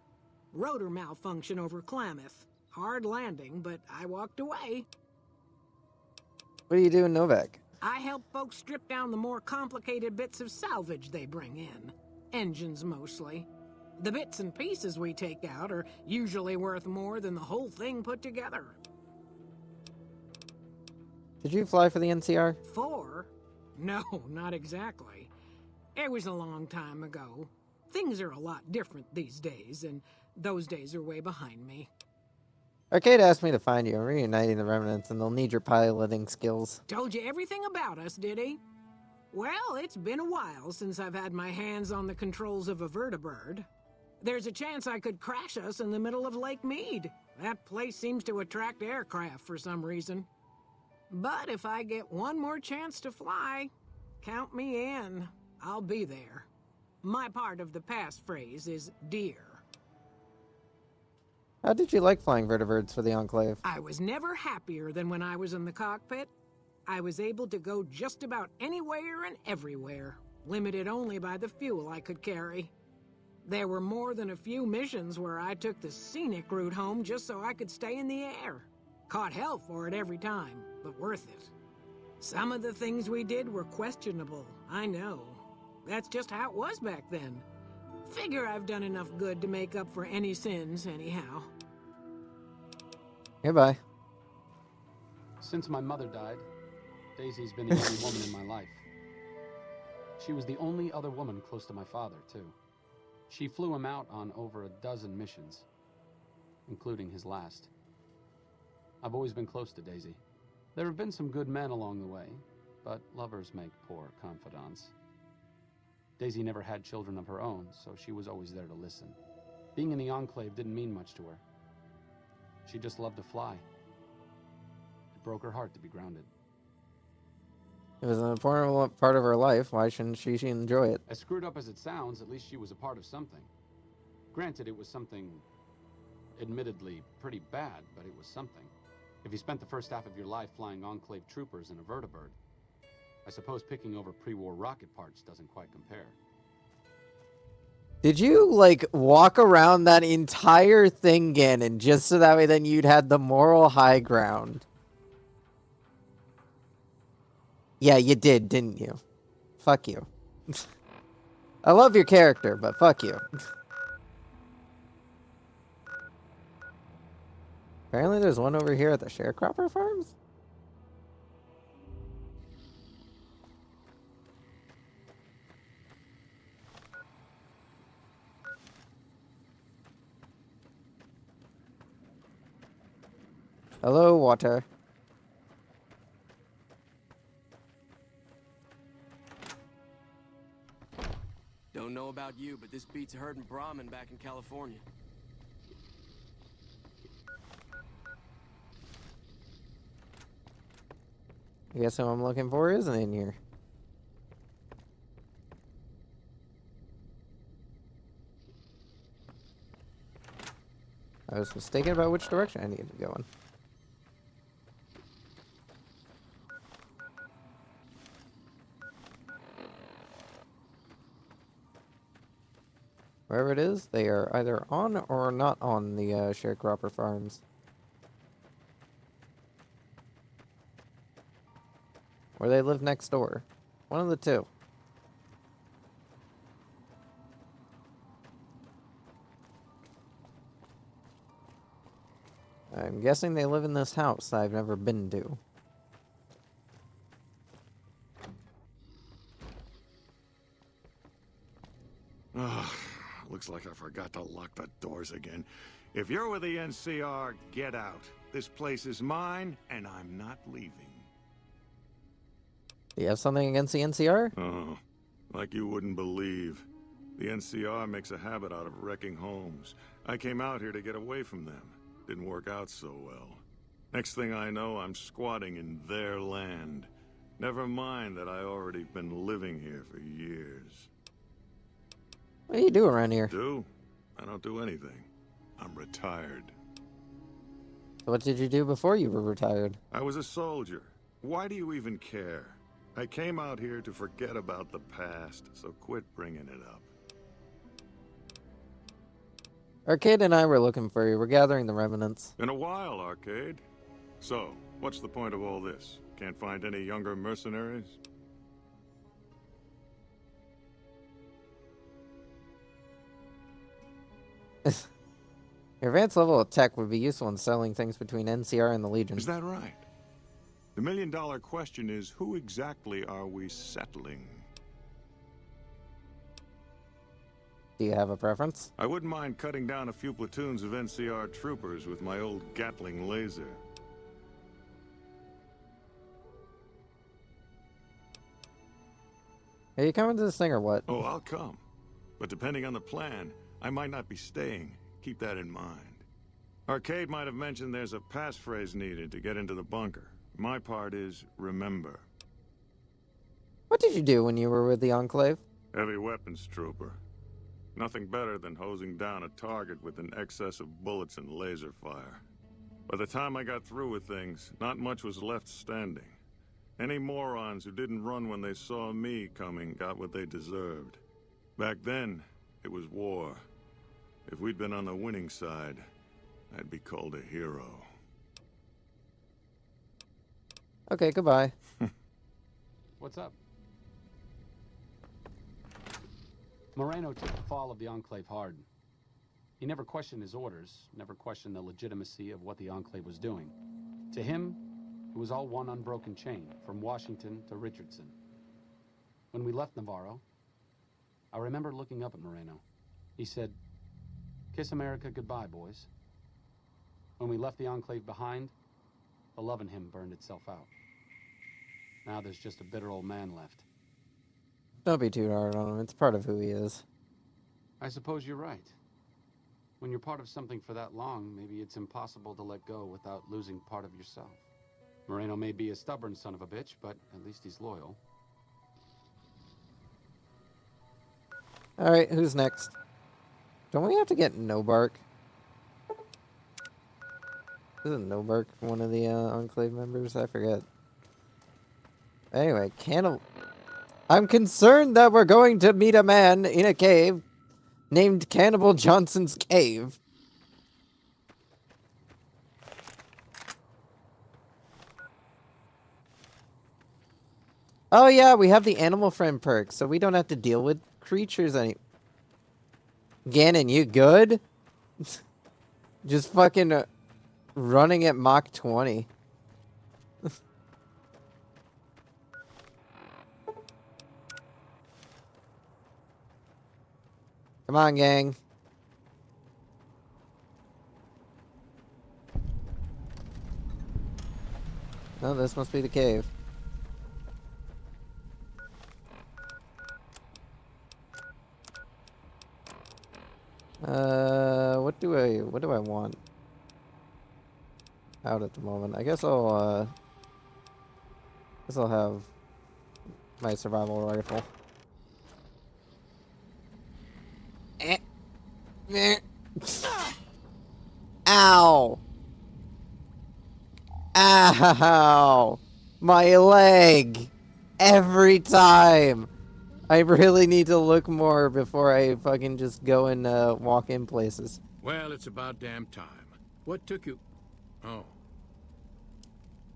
Rotor malfunction over Klamath. Hard landing, but I walked away. What do you do in Novak? I help folks strip down the more complicated bits of salvage they bring in. Engines mostly. The bits and pieces we take out are usually worth more than the whole thing put together. Did you fly for the NCR? 4? No, not exactly. It was a long time ago. Things are a lot different these days, and those days are way behind me. Arcade asked me to find you. I'm reuniting the remnants, and they'll need your piloting skills. Told you everything about us, did he? Well, it's been a while since I've had my hands on the controls of a vertibird. There's a chance I could crash us in the middle of Lake Mead. That place seems to attract aircraft for some reason. But if I get one more chance to fly, count me in. I'll be there. My part of the passphrase is dear. How did you like flying vertibirds for the Enclave? I was never happier than when I was in the cockpit. I was able to go just about anywhere and everywhere, limited only by the fuel I could carry. There were more than a few missions where I took the scenic route home just so I could stay in the air. Caught hell for it every time, but worth it. Some of the things we did were questionable, I know. That's just how it was back then. Figure I've done enough good to make up for any sins, anyhow. Goodbye. Since my mother died, Daisy's been the only woman in my life. She was the only other woman close to my father, too. She flew him out on over a dozen missions, including his last. I've always been close to Daisy. There have been some good men along the way, but lovers make poor confidants. Daisy never had children of her own, so she was always there to listen. Being in the Enclave didn't mean much to her. She just loved to fly. It broke her heart to be grounded. It was an important part of her life. Why shouldn't she enjoy it? As screwed up as it sounds, at least she was a part of something. Granted, it was something admittedly pretty bad, but it was something. If you spent the first half of your life flying Enclave troopers in a vertibird, I suppose picking over pre-war rocket parts doesn't quite compare. Did you, like, walk around that entire thing, Ganon, just so that way then you'd had the moral high ground? Yeah, you did, didn't you? Fuck you. I love your character, but fuck you. Apparently there's one over here at the sharecropper farms? Hello, water. Don't know about you, but this beats herding Brahmin back in California. I guess who I'm looking for isn't in here. I was mistaken about which direction I needed to go in. Wherever it is, they are either on or not on the sharecropper farms. Or they live next door. One of the two. I'm guessing they live in this house I've never been to. Looks like I forgot to lock the doors again. If you're with the NCR, get out. This place is mine, and I'm not leaving. Do you have something against the NCR? Oh, like you wouldn't believe. The NCR makes a habit out of wrecking homes. I came out here to get away from them. Didn't work out so well. Next thing I know, I'm squatting in their land. Never mind that I already been living here for years. What do you do around here? Do? I don't do anything. I'm retired. So what did you do before you were retired? I was a soldier. Why do you even care? I came out here to forget about the past, so quit bringing it up. Arcade and I were looking for you. We're gathering the remnants. Been a while, Arcade. So, what's the point of all this? Can't find any younger mercenaries? Your advanced level of tech would be useful in selling things between NCR and the Legion. Is that right? The million-dollar question is, who exactly are we settling? Do you have a preference? I wouldn't mind cutting down a few platoons of NCR troopers with my old Gatling laser. Are you coming to this thing or what? Oh, I'll come. But depending on the plan, I might not be staying. Keep that in mind. Arcade might have mentioned there's a passphrase needed to get into the bunker. My part is remember. What did you do when you were with the Enclave? Heavy weapons trooper. Nothing better than hosing down a target with an excess of bullets and laser fire. By the time I got through with things, not much was left standing. Any morons who didn't run when they saw me coming got what they deserved. Back then, it was war. If we'd been on the winning side, I'd be called a hero. Okay, goodbye. What's up? Moreno took the fall of the Enclave hard. He never questioned his orders, never questioned the legitimacy of what the Enclave was doing. To him, it was all one unbroken chain, from Washington to Richardson. When we left Navarro, I remember looking up at Moreno. He said, "Kiss America goodbye, boys." When we left the Enclave behind, the love in him burned itself out. Now there's just a bitter old man left. Don't be too hard on him. It's part of who he is. I suppose you're right. When you're part of something for that long, maybe it's impossible to let go without losing part of yourself. Moreno may be a stubborn son of a bitch, but at least he's loyal. Alright, who's next? Don't we have to get Nobark? Isn't Nobark one of the Enclave members? I forget. Anyway, I'm concerned that we're going to meet a man in a cave named Cannibal Johnson's Cave. Oh yeah, we have the animal friend perk, so we don't have to deal with creatures any. Ganon, you good? Just fucking running at Mach 20. Come on, gang. Oh, this must be the cave. What do I want out at the moment? I guess I'll have my survival rifle. Ow! Ow! My leg! Every time! I really need to look more before I fucking just go and walk in places. Well, it's about damn time. What took you? Oh.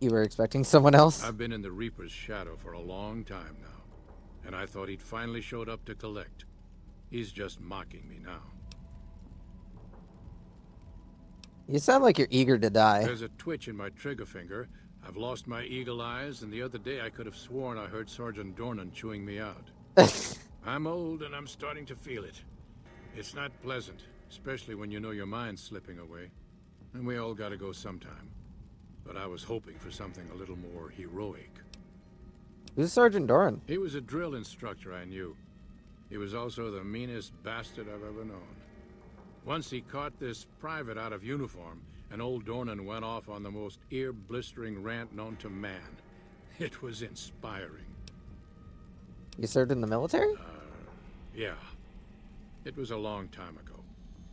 You were expecting someone else? I've been in the Reaper's shadow for a long time now, and I thought he'd finally showed up to collect. He's just mocking me now. You sound like you're eager to die. There's a twitch in my trigger finger. I've lost my eagle eyes, and the other day I could have sworn I heard Sergeant Dornan chewing me out. I'm old, and I'm starting to feel it. It's not pleasant, especially when you know your mind's slipping away. And we all gotta go sometime. But I was hoping for something a little more heroic. Who's Sergeant Doran? He was a drill instructor I knew. He was also the meanest bastard I've ever known. Once he caught this private out of uniform, and old Dornan went off on the most ear-blistering rant known to man. It was inspiring. You served in the military? Yeah. It was a long time ago.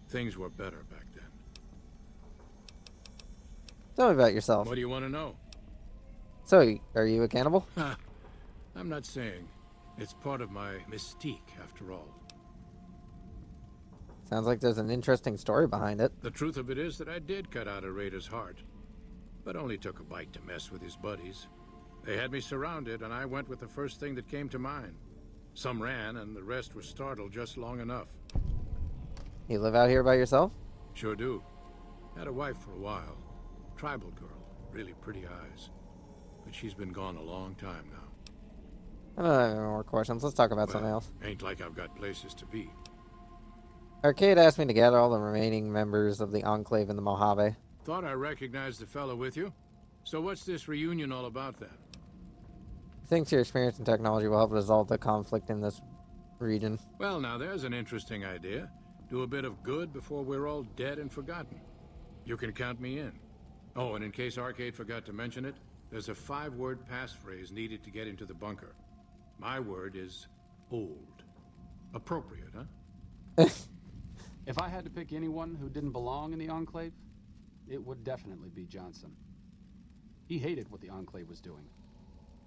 Things were better back then. Tell me about yourself. What do you want to know? So, are you a cannibal? I'm not saying. It's part of my mystique, after all. Sounds like there's an interesting story behind it. The truth of it is that I did cut out a raider's heart, but only took a bite to mess with his buddies. They had me surrounded, and I went with the first thing that came to mind. Some ran, and the rest were startled just long enough. You live out here by yourself? Sure do. Had a wife for a while. Tribal girl. Really pretty eyes. But she's been gone a long time now. I don't have any more questions. Let's talk about something else. Ain't like I've got places to be. Arcade asked me to gather all the remaining members of the Enclave in the Mojave. Thought I recognized the fellow with you. So what's this reunion all about then? Thinks your experience in technology will help resolve the conflict in this region. Well, now there's an interesting idea. Do a bit of good before we're all dead and forgotten. You can count me in. Oh, and in case Arcade forgot to mention it, there's a 5-word passphrase needed to get into the bunker. My word is old. Appropriate, huh? If I had to pick anyone who didn't belong in the Enclave, it would definitely be Johnson. He hated what the Enclave was doing.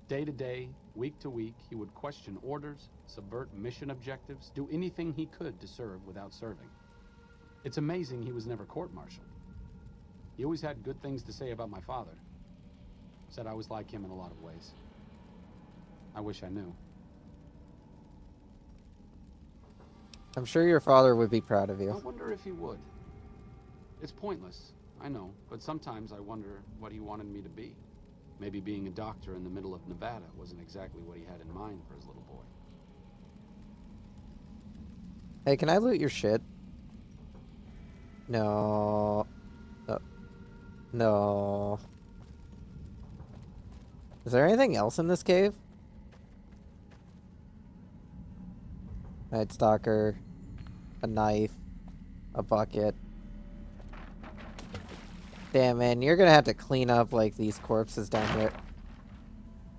Day to day, week to week, he would question orders, subvert mission objectives, do anything he could to serve without serving. It's amazing he was never court-martialed. He always had good things to say about my father. Said I was like him in a lot of ways. I wish I knew. I'm sure your father would be proud of I you. wonder if he would. It's pointless, I know, but sometimes I wonder what he wanted me to be. Maybe being a doctor in the middle of Nevada wasn't exactly what he had in mind for his little boy. Hey, can I loot your shit? No. No. Is there anything else in this cave? Night Stalker, a knife, a bucket. Damn, man, you're gonna have to clean up like these corpses down here.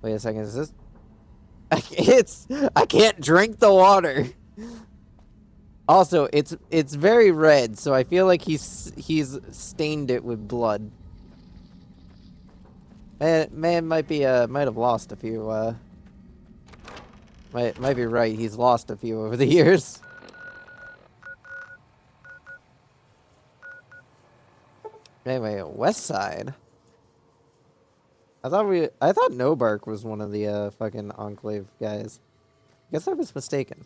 Wait a second, is this? I can't drink the water. Also, it's very red, so I feel like he's stained it with blood. Man might have lost a few. Might be right. He's lost a few over the years. Anyway, West Side. I thought No Bark was one of the fucking Enclave guys. Guess I was mistaken.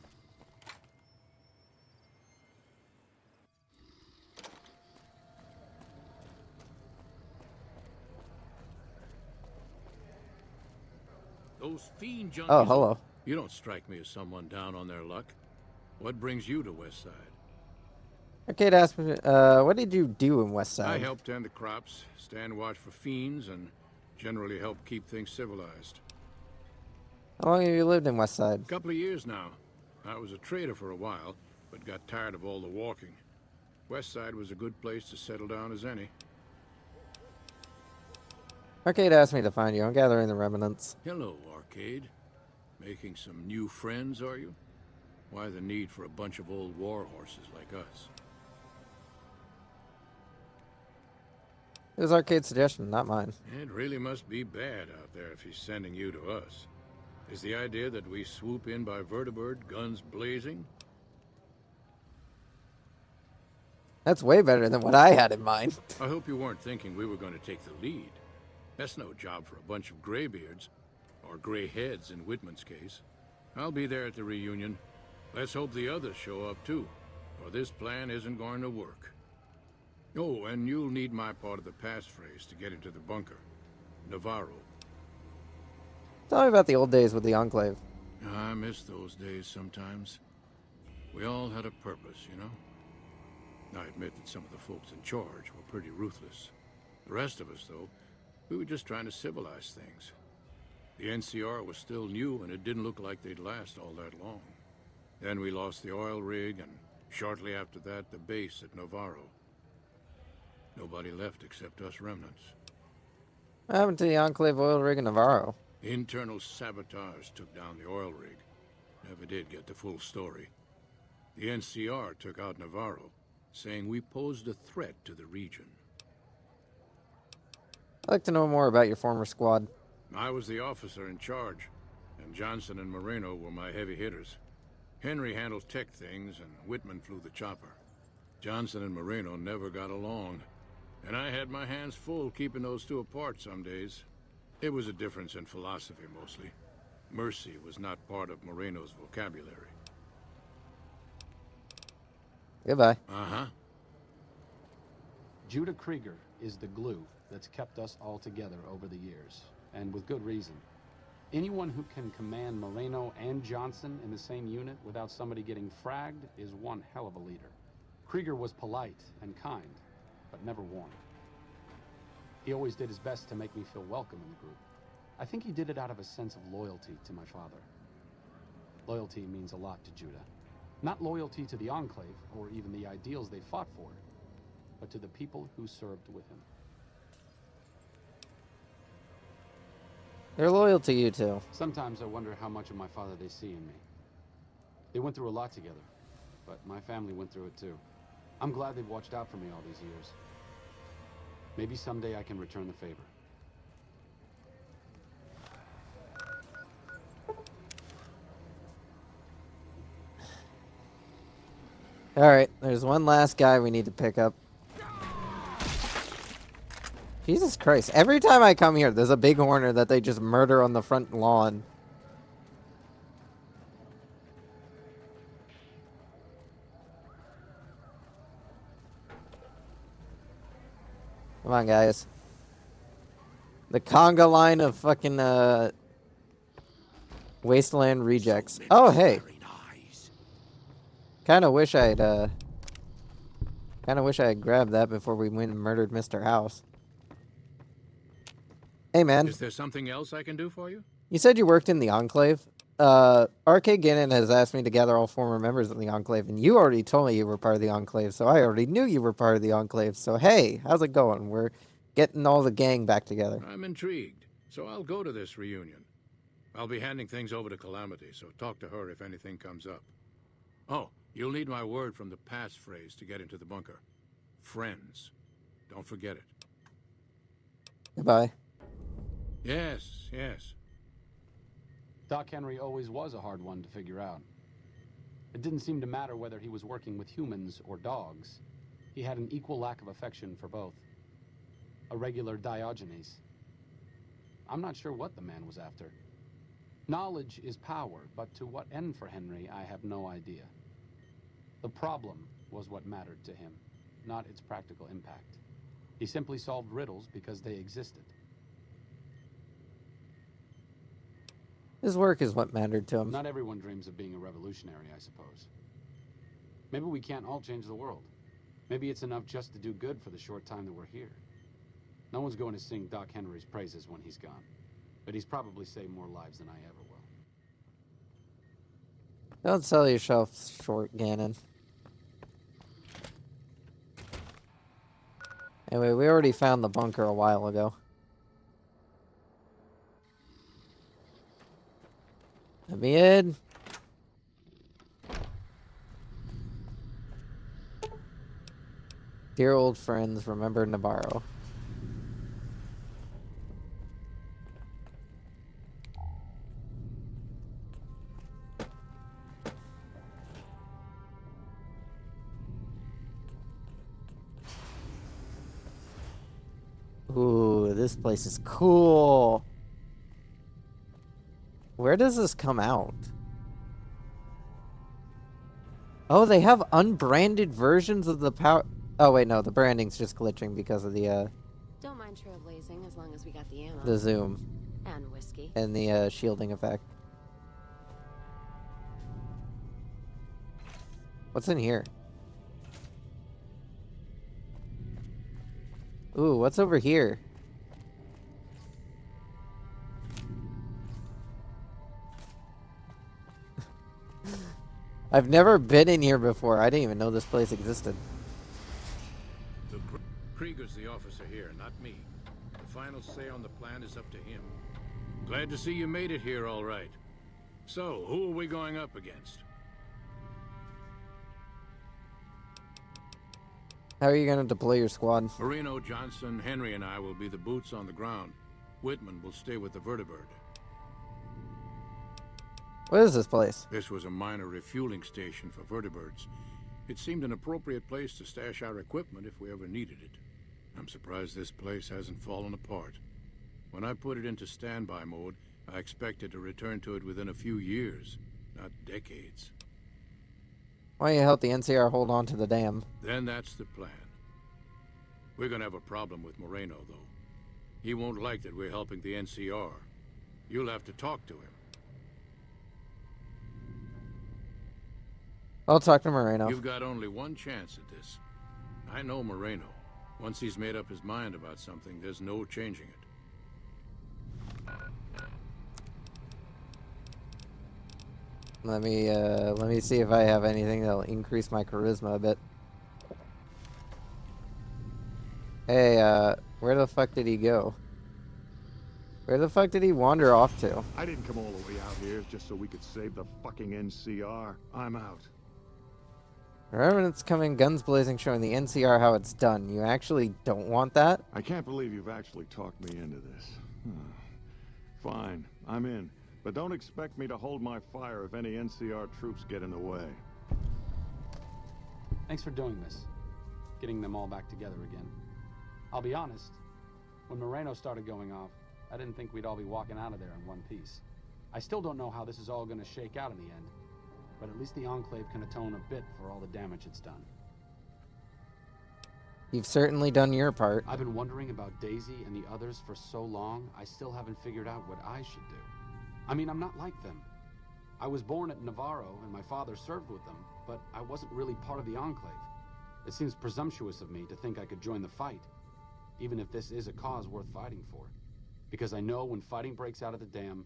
Those fiend junkies. Oh, hello. You don't strike me as someone down on their luck. What brings you to West Side? Arcade asked me, what did you do in West Side? I help tend the crops, stand watch for fiends, and generally help keep things civilized. How long have you lived in West Side? A couple of years now. I was a trader for a while, but got tired of all the walking. West Side was a good place to settle down as any. Arcade asked me to find you. I'm gathering the remnants. Hello, Arcade. Making some new friends, are you? Why the need for a bunch of old war horses like us? It was Arcade's suggestion, not mine. It really must be bad out there if he's sending you to us. Is the idea that we swoop in by vertibird, guns blazing? That's way better than what I had in mind. I hope you weren't thinking we were going to take the lead. That's no job for a bunch of graybeards. Or gray heads in Whitman's case. I'll be there at the reunion. Let's hope the others show up too, or this plan isn't going to work. Oh, and you'll need my part of the passphrase to get into the bunker. Navarro. Tell me about the old days with the Enclave. I miss those days sometimes. We all had a purpose, you know? I admit that some of the folks in charge were pretty ruthless. The rest of us, though, we were just trying to civilize things. The NCR was still new, and it didn't look like they'd last all that long. Then we lost the oil rig, and shortly after that, the base at Navarro. Nobody left except us remnants. What happened to the Enclave oil rig in Navarro? Internal sabotage took down the oil rig. Never did get the full story. The NCR took out Navarro, saying we posed a threat to the region. I'd like to know more about your former squad. I was the officer in charge, and Johnson and Moreno were my heavy hitters. Henry handled tech things, and Whitman flew the chopper. Johnson and Moreno never got along, and I had my hands full keeping those two apart some days. It was a difference in philosophy, mostly. Mercy was not part of Moreno's vocabulary. Goodbye. Uh-huh. Judah Krieger is the glue that's kept us all together over the years, and with good reason. Anyone who can command Moreno and Johnson in the same unit without somebody getting fragged is one hell of a leader. Krieger was polite and kind, but never warm. He always did his best to make me feel welcome in the group. I think he did it out of a sense of loyalty to my father. Loyalty means a lot to Judah. Not loyalty to the Enclave, or even the ideals they fought for, but to the people who served with him. They're loyal to you, too. Sometimes I wonder how much of my father they see in me. They went through a lot together, but my family went through it too. I'm glad they've watched out for me all these years. Maybe someday I can return the favor. Alright, there's one last guy we need to pick up. Jesus Christ. Every time I come here, there's a big horner that they just murder on the front lawn. Come on, guys. The conga line of fucking, wasteland rejects. Oh, hey. Kinda wish I had grabbed that before we went and murdered Mr. House. Hey, man. Is there something else I can do for you? You said you worked in the Enclave. RK Gannon has asked me to gather all former members of the Enclave, and you already told me you were part of the Enclave, so I already knew you were part of the Enclave. So, hey, how's it going? We're getting all the gang back together. I'm intrigued, so I'll go to this reunion. I'll be handing things over to Calamity, so talk to her if anything comes up. Oh, you'll need my word from the passphrase to get into the bunker. Friends. Don't forget it. Goodbye. Yes, yes. Doc Henry always was a hard one to figure out. It didn't seem to matter whether he was working with humans or dogs. He had an equal lack of affection for both. A regular Diogenes. I'm not sure what the man was after. Knowledge is power, but to what end for Henry, I have no idea. The problem was what mattered to him, not its practical impact. He simply solved riddles because they existed. His work is what mattered to him. Not everyone dreams of being a revolutionary, I suppose. Maybe we can't all change the world. Maybe it's enough just to do good for the short time that we're here. No one's going to sing Doc Henry's praises when he's gone. But he's probably saved more lives than I ever will. Don't sell yourself short, Gannon. Anyway, we already found the bunker a while ago. Let me in. Dear old friends, remember Navarro. Ooh, this place is cool. Where does this come out? Oh, they have unbranded versions of the power. Oh, wait, no, the branding's just glitching because of the, Don't mind trailblazing as long as we got the ammo. the zoom. And whiskey. And the, shielding effect. What's in here? Ooh, what's over here? I've never been in here before. I didn't even know this place existed. Krieger's the officer here, not me. The final say on the plan is up to him. Glad to see you made it here all right. So, who are we going up against? How are you going to deploy your squad? Marino, Johnson, Henry, and I will be the boots on the ground. Whitman will stay with the vertibird. What is this place? This was a minor refueling station for vertibirds. It seemed an appropriate place to stash our equipment if we ever needed it. I'm surprised this place hasn't fallen apart. When I put it into standby mode, I expected to return to it within a few years, not decades. Why don't you help the NCR hold on to the dam? Then that's the plan. We're gonna have a problem with Moreno, though. He won't like that we're helping the NCR. You'll have to talk to him. I'll talk to Moreno. You've got only one chance at this. I know Moreno. Once he's made up his mind about something, there's no changing it. Let me see if I have anything that'll increase my charisma a bit. Hey, where the fuck did he go? Where the fuck did he wander off to? I didn't come all the way out here just so we could save the fucking NCR. I'm out. Remnants coming, guns blazing, showing the NCR how it's done. You actually don't want that? I can't believe you've actually talked me into this. Fine, I'm in. But don't expect me to hold my fire if any NCR troops get in the way. Thanks for doing this. Getting them all back together again. I'll be honest, when Moreno started going off, I didn't think we'd all be walking out of there in one piece. I still don't know how this is all going to shake out in the end, but at least the Enclave can atone a bit for all the damage it's done. You've certainly done your part. I've been wondering about Daisy and the others for so long, I still haven't figured out what I should do. I mean, I'm not like them. I was born at Navarro, and my father served with them, but I wasn't really part of the Enclave. It seems presumptuous of me to think I could join the fight, even if this is a cause worth fighting for. Because I know when fighting breaks out at the dam,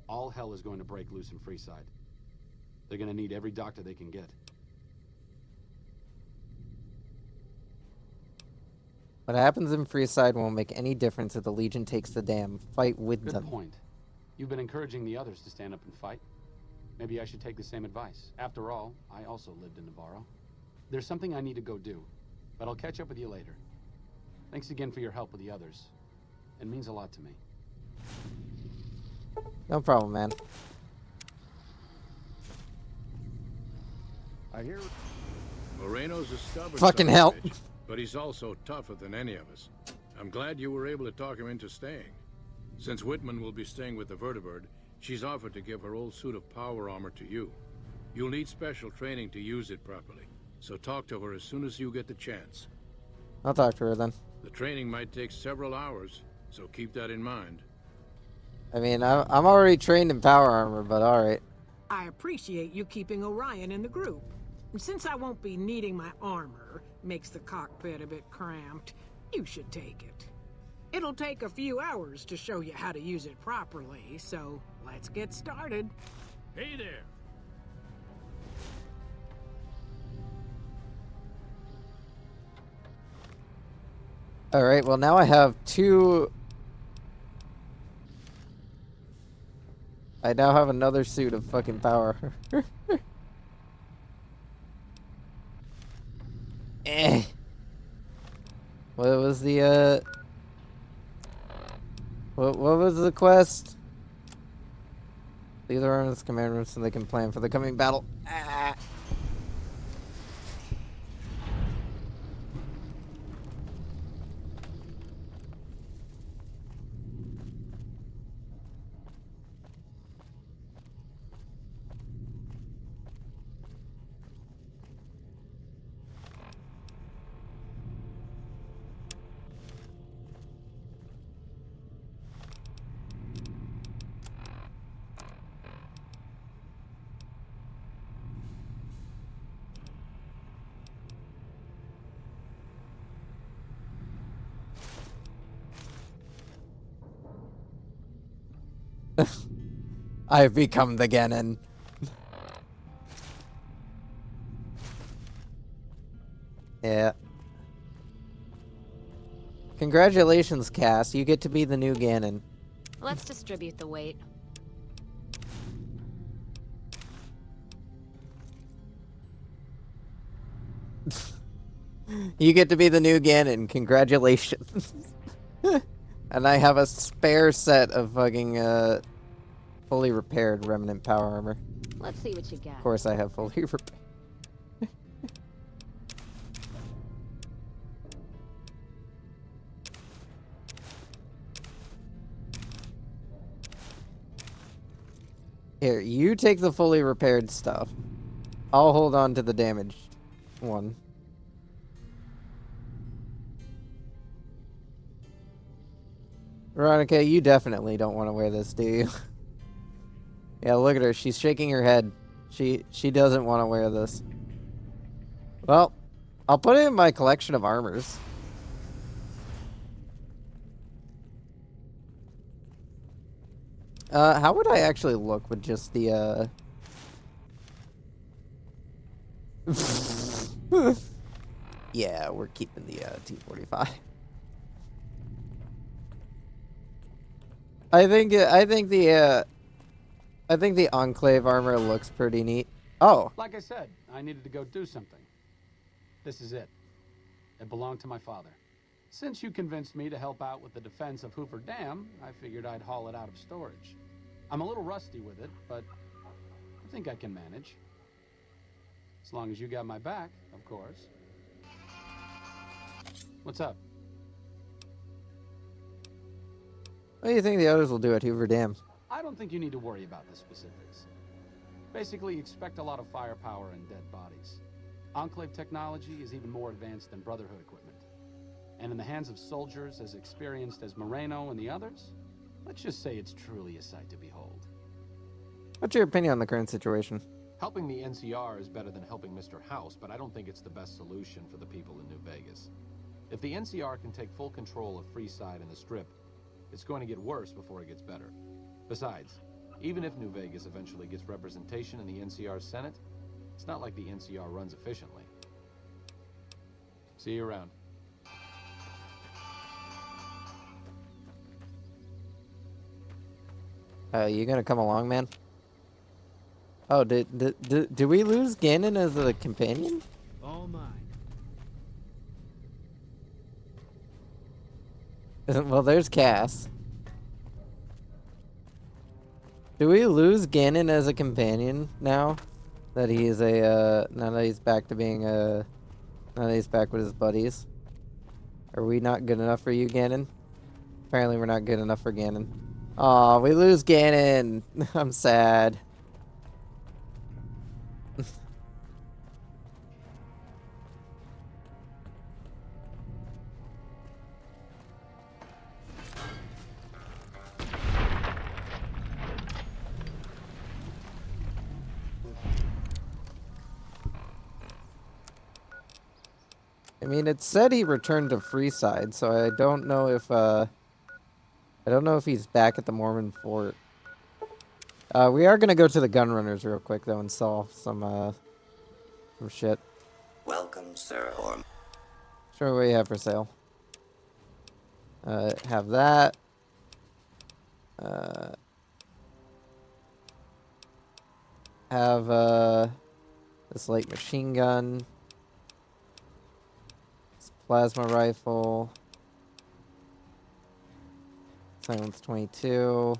all hell is going to break loose in Freeside. They're going to need every doctor they can get. What happens in Freeside won't make any difference if the Legion takes the dam. Fight with them. Good point. You've been encouraging the others to stand up and fight. Maybe I should take the same advice. After all, I also lived in Navarro. There's something I need to go do, but I'll catch up with you later. Thanks again for your help with the others. It means a lot to me. No problem, man. I hear Moreno's a stubborn Fucking son of a hell. bitch, but he's also tougher than any of us. I'm glad you were able to talk him into staying. Since Whitman will be staying with the Vertibird, she's offered to give her old suit of power armor to you. You'll need special training to use it properly, so talk to her as soon as you get the chance. I'll talk to her then. The training might take several hours, so keep that in mind. I mean, I'm already trained in power armor, but alright. I appreciate you keeping Orion in the group. And since I won't be needing my armor, makes the cockpit a bit cramped, you should take it. It'll take a few hours to show you how to use it properly, so let's get started. Hey there! Alright, well now I have two... I now have another suit of fucking power. Eh. What was the, What was the quest? These are Armor's command rooms so they can plan for the coming battle. Ah. I've become the Ganon. Yeah. Congratulations, Cass. You get to be the new Ganon. Let's distribute the weight. You get to be the new Ganon. Congratulations. And I have a spare set of fucking, fully repaired remnant power armor. Let's see what you got. Of course I have fully repaired. Here, you take the fully repaired stuff. I'll hold on to the damaged one. Veronica, you definitely don't want to wear this, do you? Yeah, look at her. She's shaking her head. She doesn't want to wear this. Well, I'll put it in my collection of armors. How would I actually look with just the, Yeah, we're keeping the, T-45. I think the Enclave armor looks pretty neat. Oh. Like I said, I needed to go do something. This is it. It belonged to my father. Since you convinced me to help out with the defense of Hoover Dam, I figured I'd haul it out of storage. I'm a little rusty with it, but I think I can manage. As long as you got my back, of course. What's up? What do you think the others will do at Hoover Dam? I don't think you need to worry about the specifics. Basically, expect a lot of firepower and dead bodies. Enclave technology is even more advanced than Brotherhood equipment. And in the hands of soldiers as experienced as Moreno and the others, let's just say it's truly a sight to behold. What's your opinion on the current situation? Helping the NCR is better than helping Mr. House, but I don't think it's the best solution for the people in New Vegas. If the NCR can take full control of Freeside and the Strip, it's going to get worse before it gets better. Besides, even if New Vegas eventually gets representation in the NCR's Senate, it's not like the NCR runs efficiently. See you around. You gonna come along, man? Oh, did we lose Ganon as a companion? All mine. Well, there's Cass. Do we lose Ganon as a companion now? That he is now that he's back to being now that he's back with his buddies? Are we not good enough for you, Ganon? Apparently we're not good enough for Ganon. Aw, we lose Ganon! I'm sad. I mean, it said he returned to Freeside, so I don't know if he's back at the Mormon Fort. We are gonna go to the Gunrunners real quick though and sell some shit. Welcome, sir. Show me what you have for sale. Have that. Have this light machine gun. This plasma rifle. Silence 22.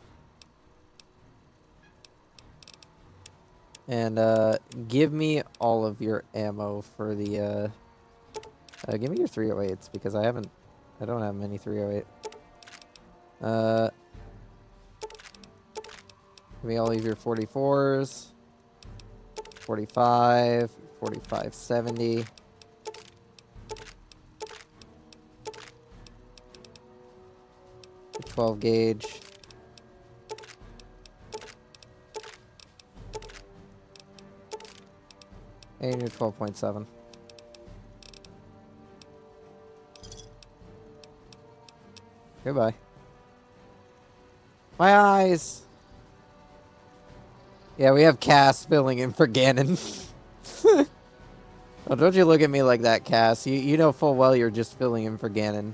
And give me all of your ammo for the give me your 308s because I don't have many 308. Give me all of your 44s. 45, 4570. The 12 gauge. And your 12.7. Goodbye. My eyes! Yeah, we have Cass filling in for Ganon. Oh, don't you look at me like that, Cass. You know full well you're just filling in for Ganon.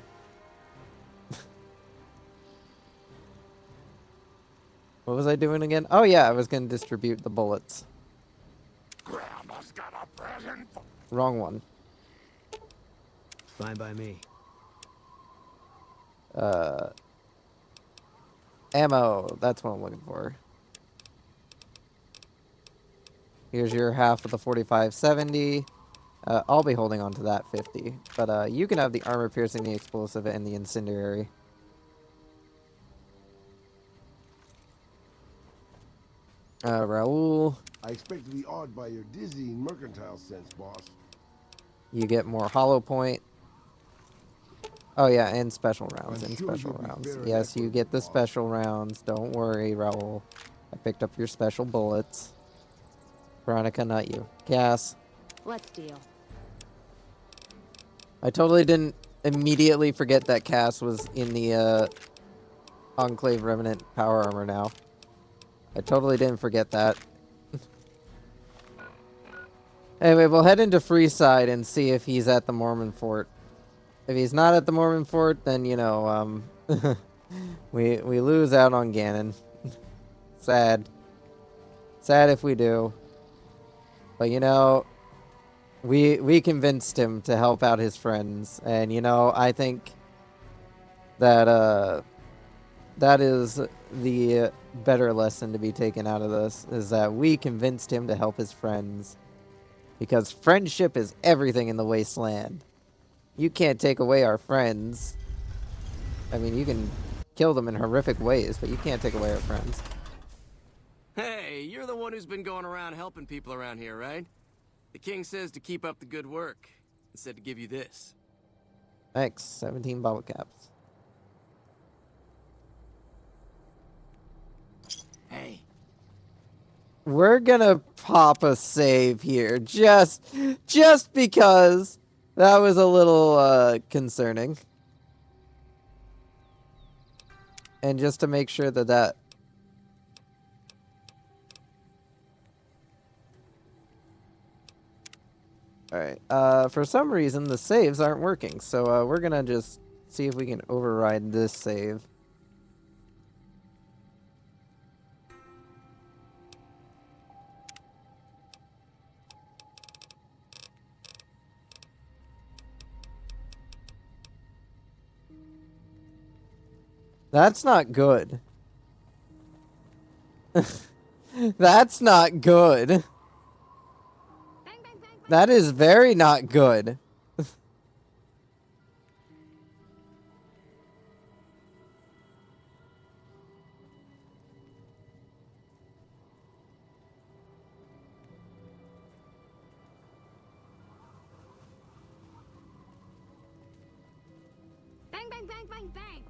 What was I doing again? Oh yeah, I was gonna distribute the bullets. Grandma's got a present. Wrong one. Fine by me. Ammo. That's what I'm looking for. Here's your half of the 4570. I'll be holding on to that 50. But you can have the armor piercing, the explosive, and the incendiary. Raul. I expect to be awed by your dizzying mercantile sense, boss. You get more hollow point. Oh yeah, and special rounds, I'm and sure special you'll be rounds. fair and Yes, you get the special rounds. Don't worry, Raul. I picked up your special bullets. Veronica, not you. Cass. Let's deal. I totally didn't immediately forget that Cass was in the Enclave Remnant power armor now. I totally didn't forget that. Anyway, we'll head into Freeside and see if he's at the Mormon Fort. If he's not at the Mormon Fort, then, you know, we lose out on Ganon. Sad. Sad if we do. But, you know, we convinced him to help out his friends. And, you know, I think that, that is the better lesson to be taken out of this, is that we convinced him to help his friends. Because friendship is everything in the Wasteland. You can't take away our friends. I mean, you can kill them in horrific ways, but you can't take away our friends. Hey, you're the one who's been going around helping people around here, right? The king says to keep up the good work, and said to give you this. X 17 bottle caps. Hey. We're gonna pop a save here, just because that was a little concerning, and just to make sure that. Alright, for some reason the saves aren't working, so we're gonna just see if we can override this save. That's not good. That's not good. That is very not good. Bang, bang, bang, bang, bang.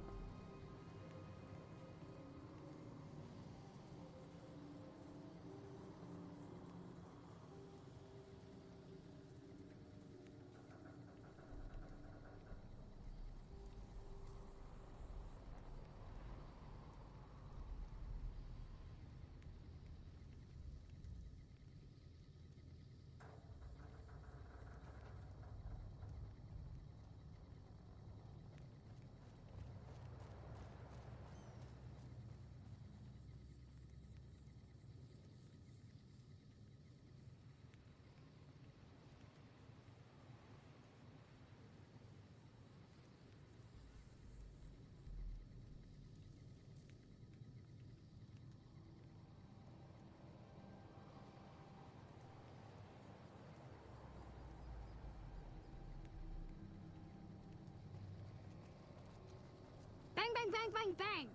Bang, bang, bang, bang, bang.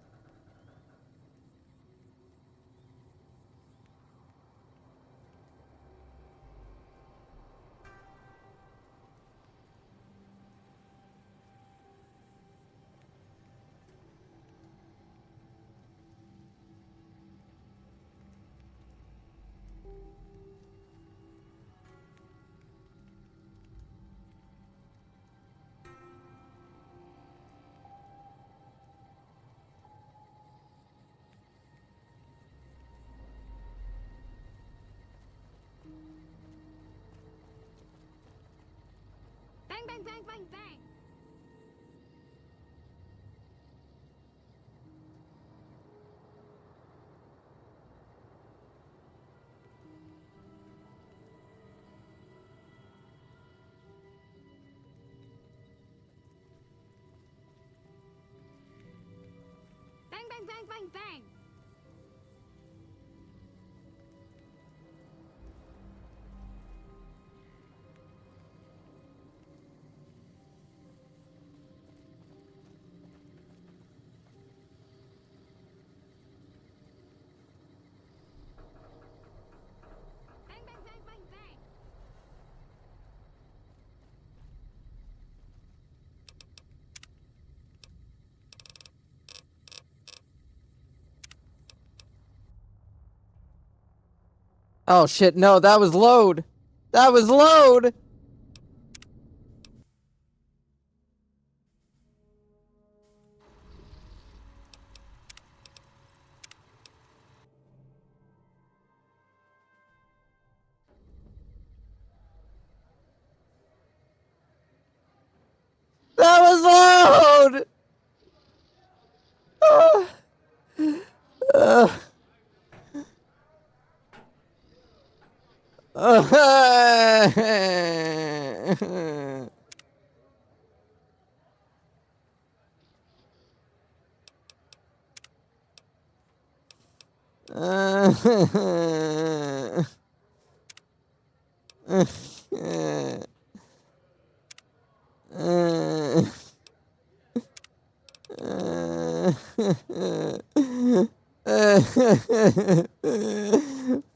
Bang, bang, bang, bang, bang. Bang, bang, bang, bang, bang. Bang, bang, bang, bang, bang. Oh shit, no, that was load. That was load. That was loud!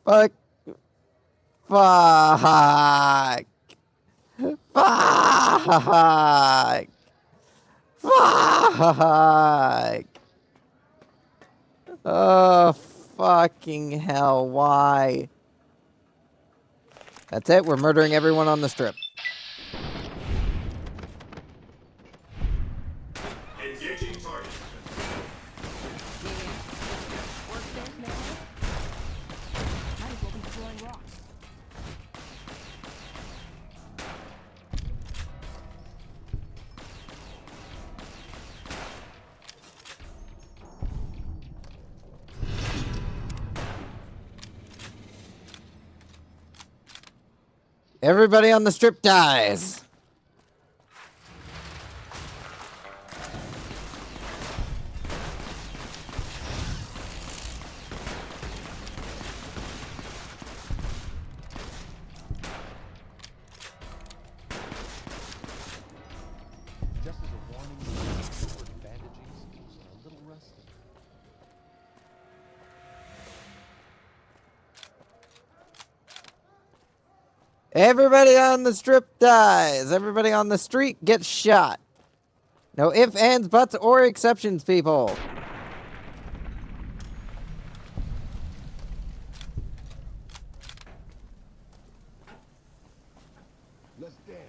Fuck. Fuck. Fuck. Fuck! Oh, fucking hell, why? That's it, we're murdering everyone on the strip. Engaging target. Might as well be throwing rocks. Everybody on the strip dies. Just as a warning, the bandaging skills are a little rusty. Everybody on the strip dies. Everybody on the street gets shot. No ifs, ands, buts, or exceptions, people. Let's dance.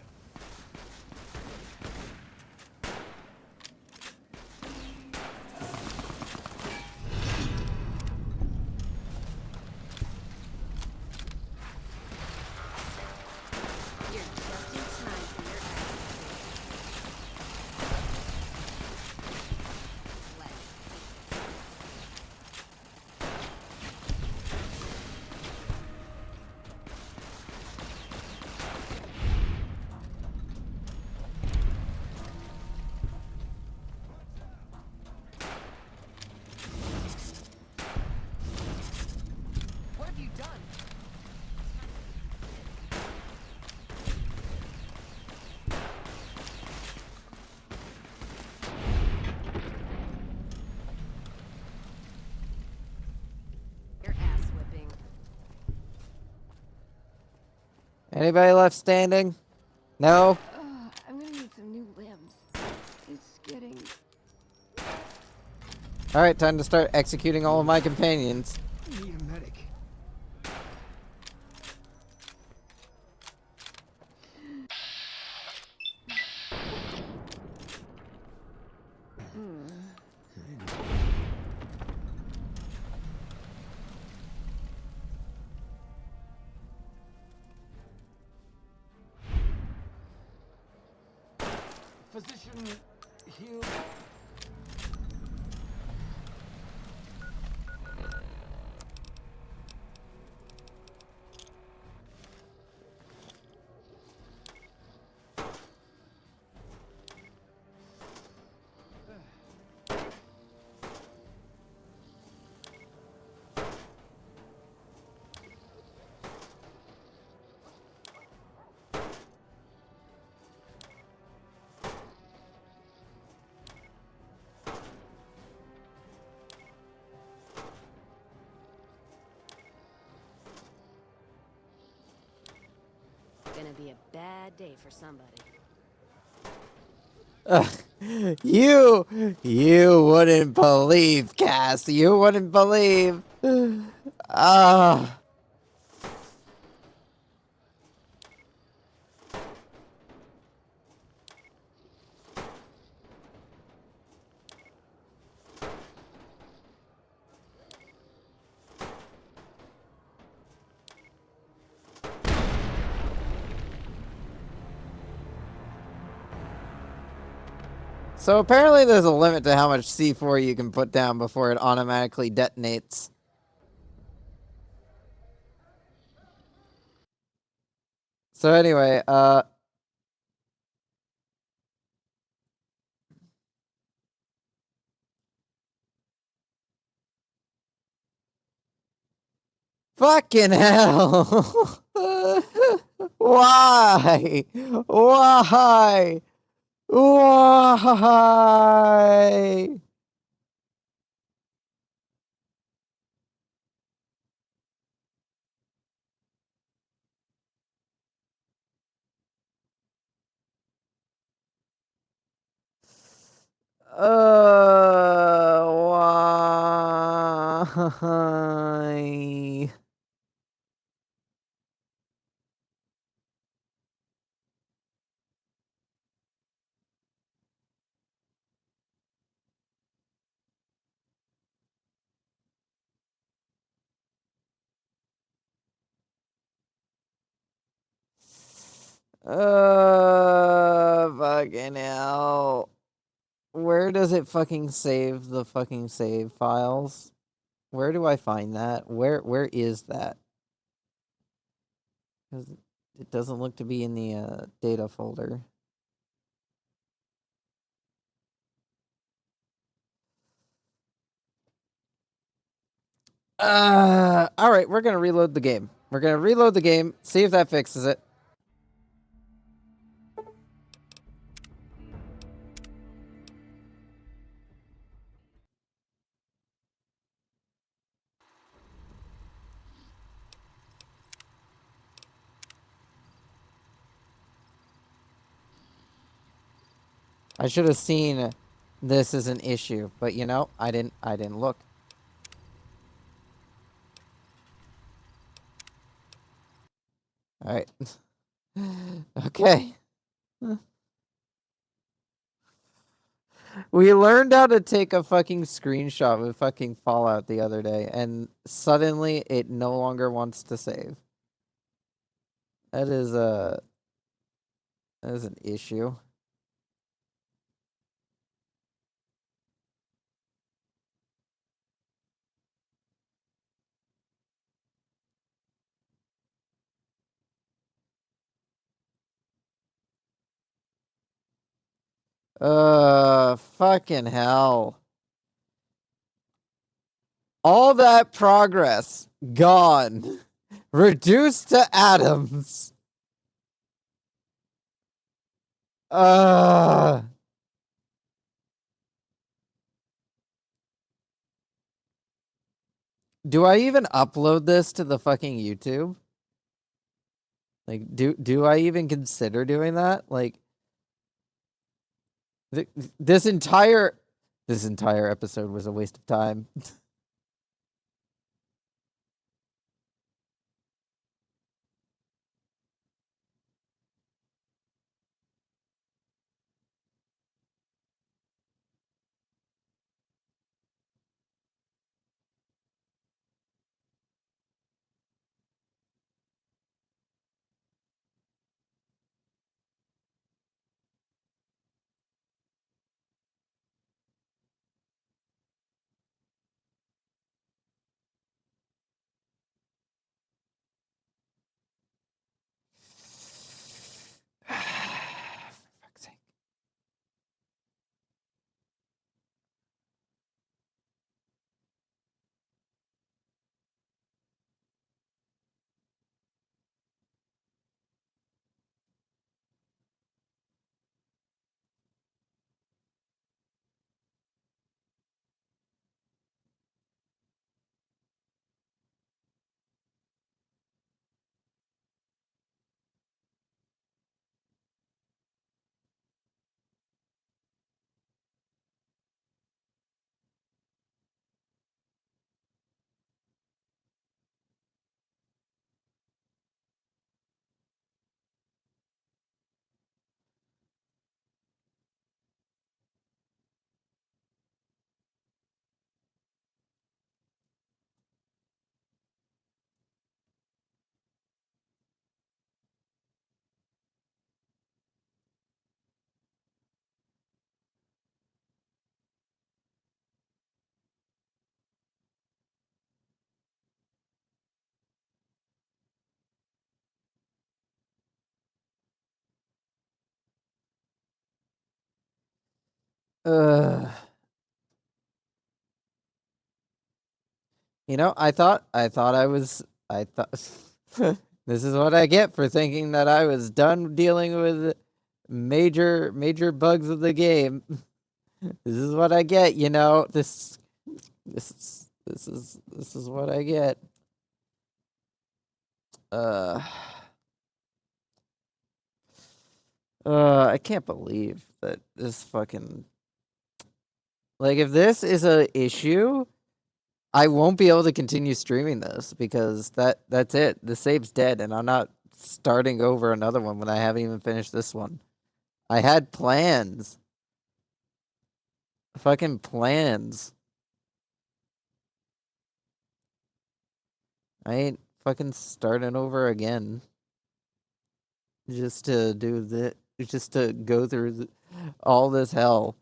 You're just in time for your What have you done? Your ass whipping. Anybody left standing? No? I'm gonna need some new limbs. It's getting... Alright, time to start executing all of my companions. Need a medic. Physician, heal. Gonna be a bad day for somebody. You wouldn't believe, Cass. You wouldn't believe. Ah. So apparently there's a limit to how much C4 you can put down before it automatically detonates. So anyway, fucking hell. Why? Why? Why? Why? Fucking hell. Where does it fucking save the fucking save files? Where do I find that? Where is that? Because it doesn't look to be in the data folder. Alright, we're gonna reload the game. We're gonna reload the game, see if that fixes it. I should have seen this as an issue, but you know, I didn't look. Alright. Okay. We learned how to take a fucking screenshot with fucking Fallout the other day, and suddenly it no longer wants to save. That is an issue. Fucking hell. All that progress gone. Reduced to atoms. Do I even upload this to the fucking YouTube? Like, do I even consider doing that? Like, this entire episode was a waste of time. You know, I thought I thought this is what I get for thinking that I was done dealing with major bugs of the game. This is what I get, you know. This is what I get. I can't believe that this fucking Like, if this is a issue, I won't be able to continue streaming this because that's it. The save's dead, and I'm not starting over another one when I haven't even finished this one. I had plans. Fucking plans. I ain't fucking starting over again. Just to do the, just to go through all this hell.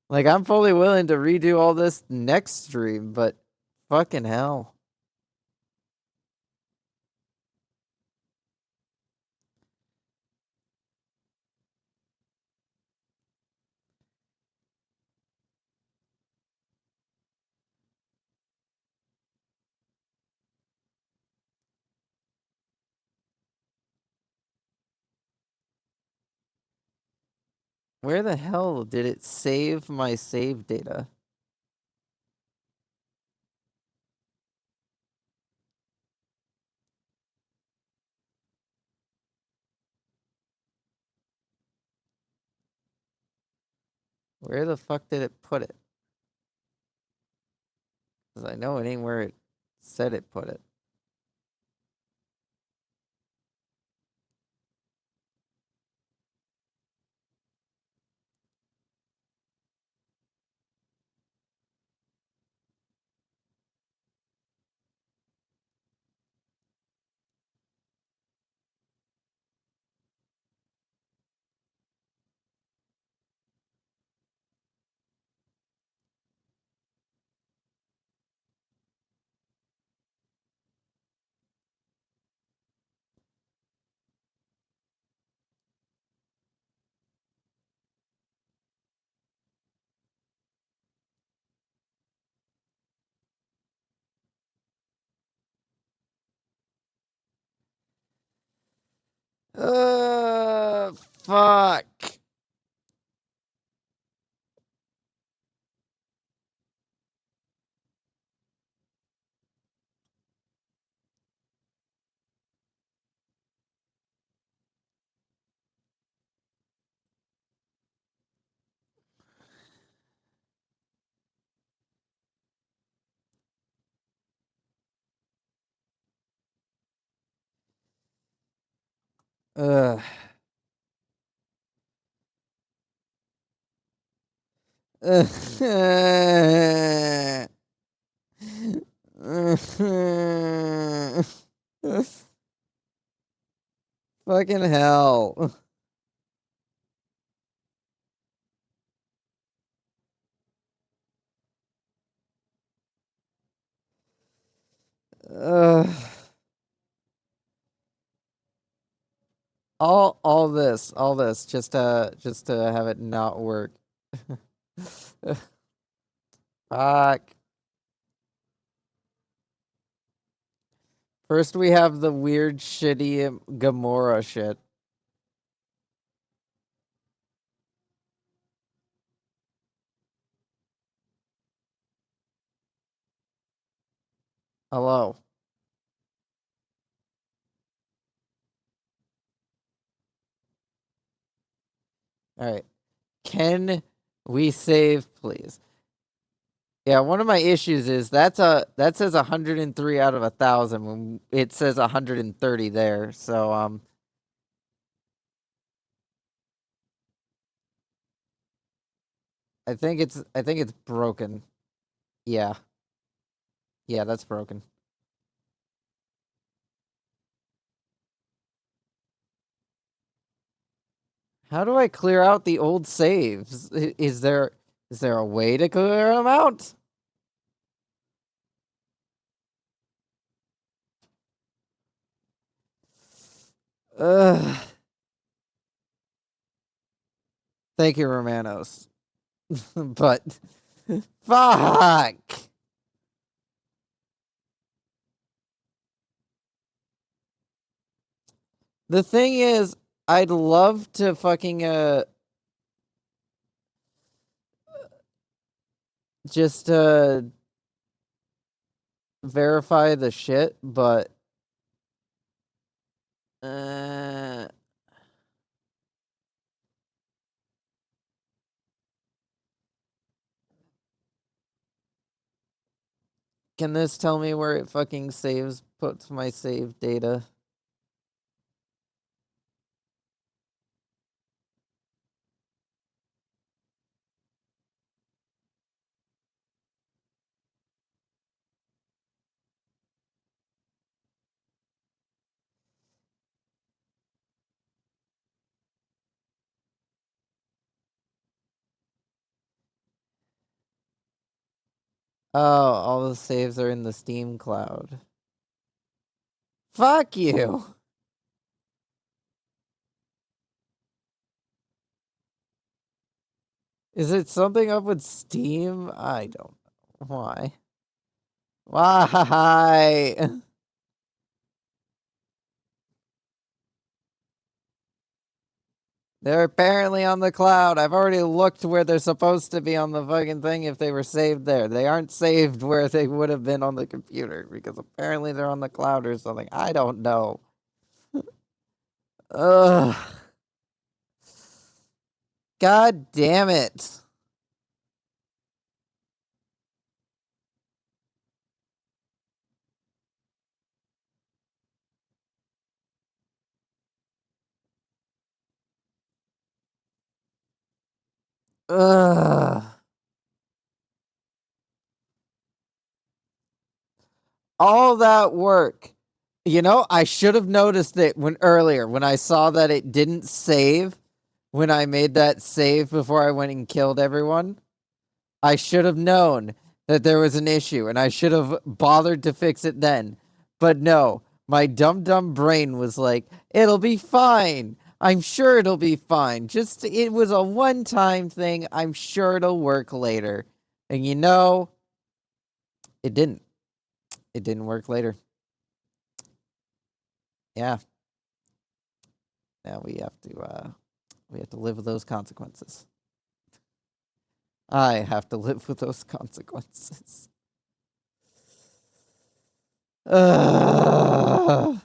Like, I'm fully willing to redo all this next stream, but fucking hell. Where the hell did it save my save data? Where the fuck did it put it? Because I know it ain't where it said it put it. Fuck. Ugh. Fucking hell. Ugh. All this just to have it not work. Fuck. First we have the weird shitty Gamora shit. Hello. All right. Can we save, please? Yeah, one of my issues is that says 103 out of 1,000 when it says 130 there. So I think it's broken. Yeah. Yeah, that's broken. How do I clear out the old saves? Is there a way to clear them out? Ugh. Thank you, Romanos. But fuck. The thing is, I'd love to fucking just verify the shit, but Can this tell me where it fucking puts my save data? Oh, all the saves are in the Steam cloud. Fuck you! Is it something up with Steam? I don't know. Why? Why? They're apparently on the cloud. I've already looked where they're supposed to be on the fucking thing if they were saved there. They aren't saved where they would have been on the computer because apparently they're on the cloud or something. I don't know. Ugh. God damn it. Ugh. All that work. You know, I should have noticed it when I saw that it didn't save when I made that save before I went and killed everyone. I should have known that there was an issue and I should have bothered to fix it then. But no, my dumb brain was like, it'll be fine. I'm sure it'll be fine. It was a one-time thing. I'm sure it'll work later. And you know, it didn't. It didn't work later. Yeah. Now we have to live with those consequences. I have to live with those consequences. Ugh.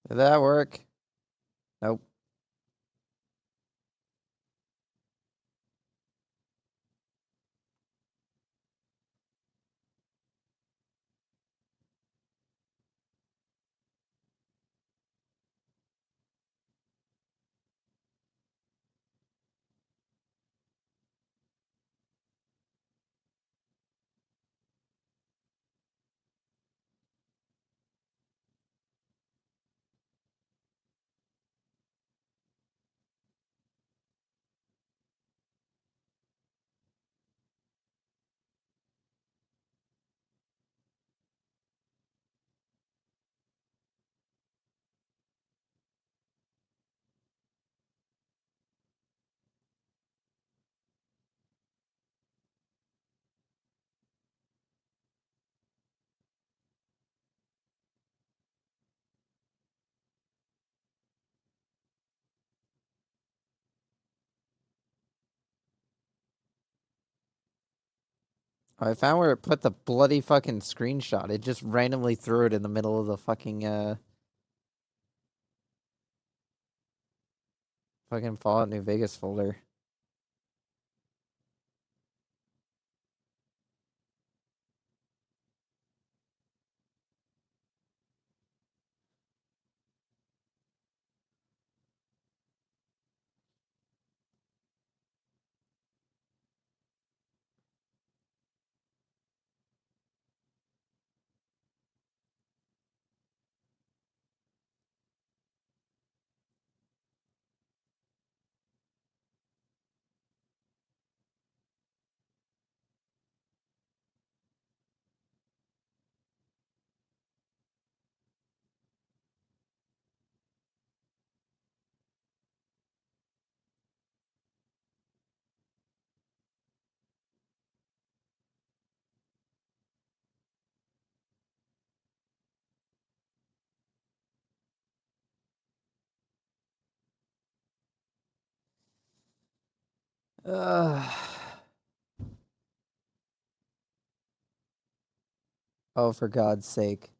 Did that work? Nope. I found where it put the bloody fucking screenshot. It just randomly threw it in the middle of the fucking Fallout New Vegas folder. Oh, for God's sake.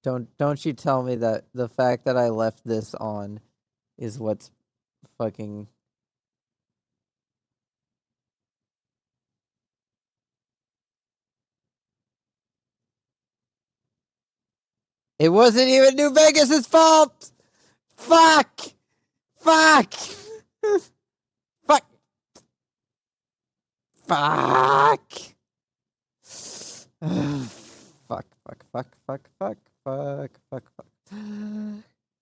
Don't you tell me that the fact that I left this on is what's fucking... It wasn't even New Vegas' fault! Fuck! Fuck! Fuck! Fuck! Fuck, fuck, fuck, fuck, fuck, fuck, fuck, fuck.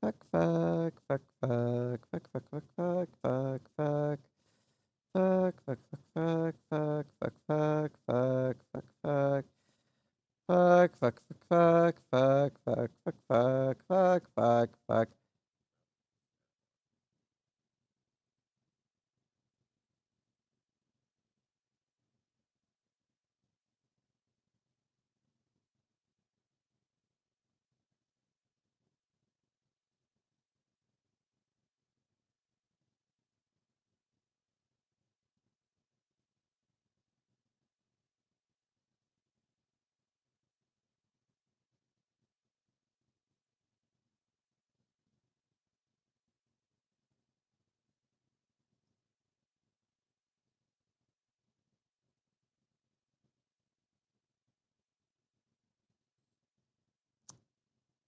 Fuck, fuck, fuck, fuck, fuck, fuck, fuck, fuck, fuck, fuck. Fuck, fuck, fuck, fuck, fuck, fuck, fuck, fuck, fuck. Fuck, fuck, fuck, fuck, fuck, fuck, fuck, fuck, fuck, fuck.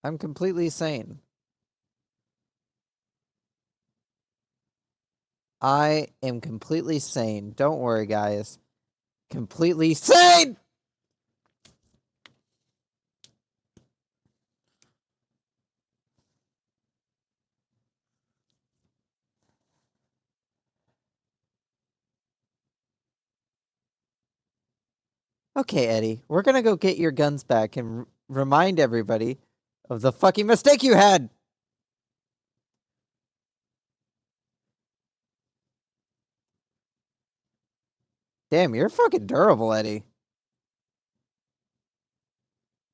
I'm completely sane. I am completely sane. Don't worry, guys. Completely sane! Okay, Eddie, we're gonna go get your guns back and remind everybody of the fucking mistake you had! Damn, you're fucking durable, Eddie.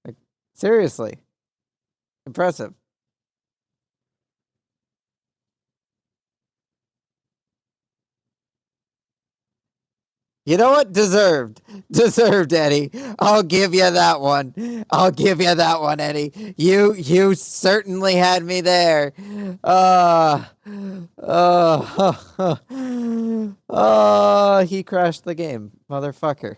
Like, seriously. Impressive. You know what? Deserved. Deserved, Eddie. I'll give you that one. I'll give you that one, Eddie. You certainly had me there. He crashed the game, motherfucker.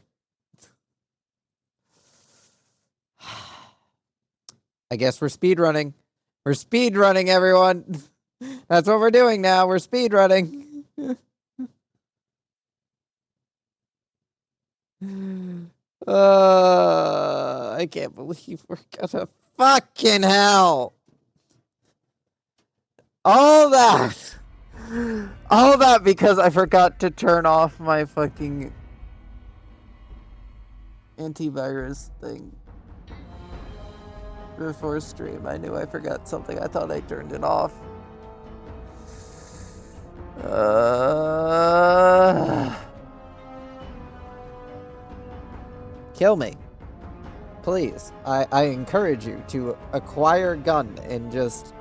I guess we're speedrunning. We're speedrunning, everyone. That's what we're doing now. We're speedrunning. I can't believe we're gonna fucking hell. All that because I forgot to turn off my fucking antivirus thing before stream. I knew I forgot something. I thought I turned it off. Kill me. Please. I encourage you to acquire a gun and just,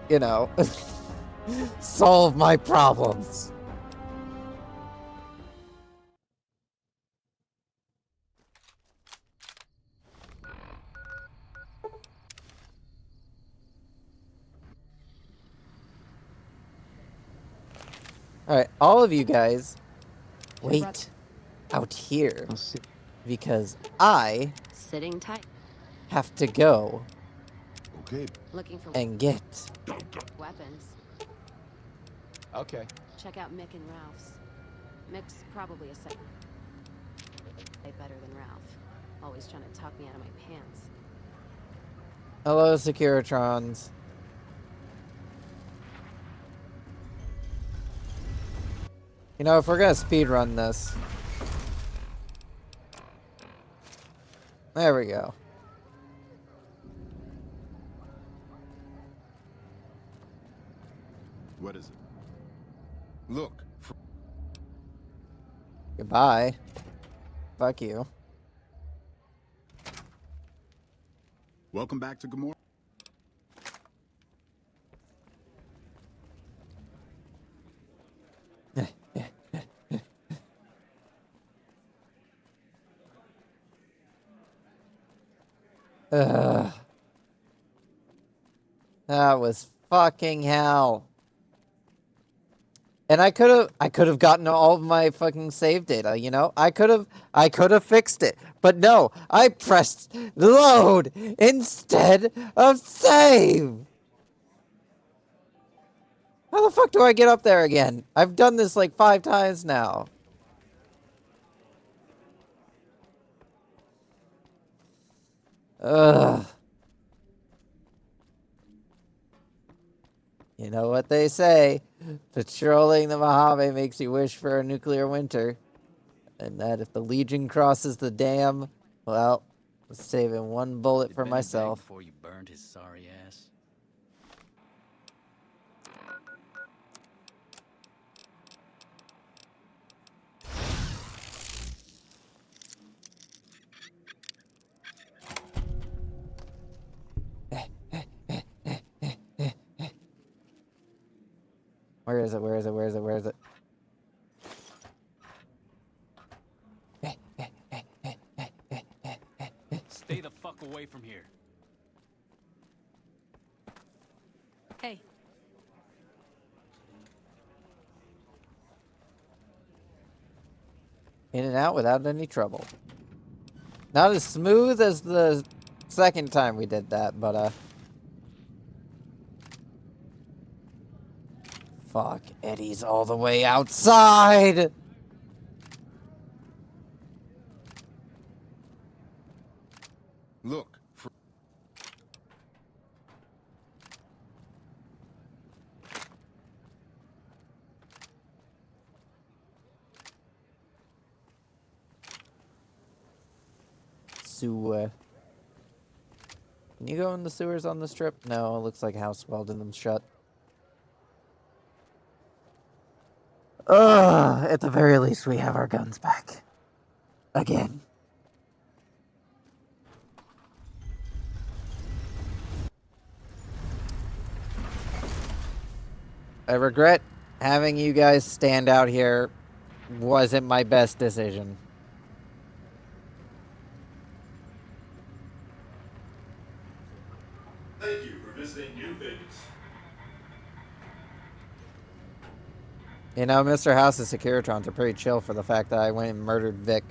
you know, solve my problems. Alright, all of you guys, wait out here because I Sitting tight. have to go Looking for and get weapons. Okay. Check out Mick and Ralph's. Mick's probably a sight better than Ralph. Always trying to talk me out of my pants. hello, Securitrons. You know, if we're gonna speedrun this. There we go. What is it? Look. Goodbye. Fuck you. Welcome back to Gomorrah. Ugh. That was fucking hell. And I could have gotten all of my fucking save data, you know? I could have fixed it. But no, I pressed load instead of save. How the fuck do I get up there again? I've done this like 5 times now. Ugh. You know what they say, patrolling the Mojave makes you wish for a nuclear winter. And that if the Legion crosses the dam, well, I'm saving 1 bullet for myself. Before you burned his sorry ass. Where is it? Where is it? Where is it? Where is it? Stay the fuck away from here. Hey. In and out without any trouble. Not as smooth as the second time we did that, but fuck, Eddie's all the way outside! Look. Sewer. Can you go in the sewers on this trip? No, it looks like house welding them shut. Ugh, at the very least we have our guns back. Again. I regret having you guys stand out here. Wasn't my best decision. Thank you for visiting New Vegas. You know, Mr. House's Securitrons are pretty chill for the fact that I went and murdered Vic.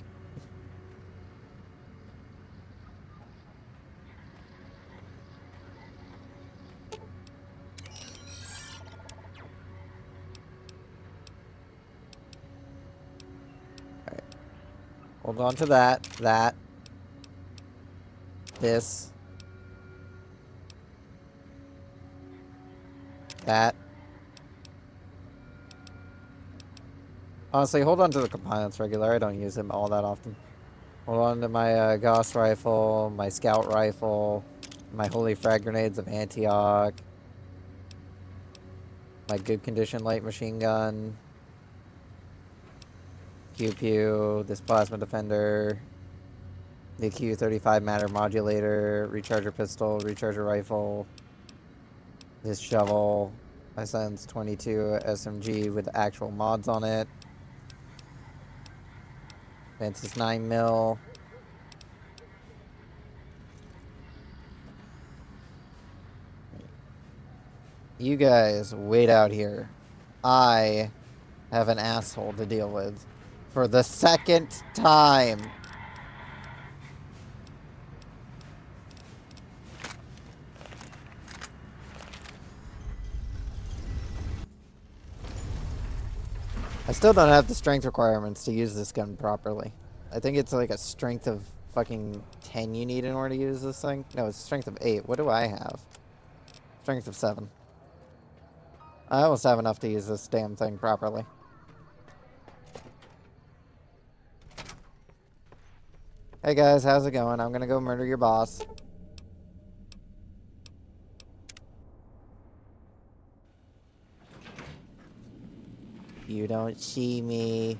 Alright. Hold on to that. This. That. Honestly, hold on to the compliance regular. I don't use him all that often. Hold on to my Gauss rifle, my scout rifle, my holy frag grenades of Antioch, my good condition light machine gun, Pew, this plasma defender, the Q-35 matter modulator, recharger pistol, recharger rifle, this shovel, my son's 22 SMG with actual mods on it, Vance's 9mm. You guys wait out here. I have an asshole to deal with for the 2nd time. I still don't have the strength requirements to use this gun properly. I think it's like a strength of fucking 10 you need in order to use this thing. No, it's strength of 8. What do I have? Strength of 7. I almost have enough to use this damn thing properly. Hey guys, how's it going? I'm gonna go murder your boss. You don't see me.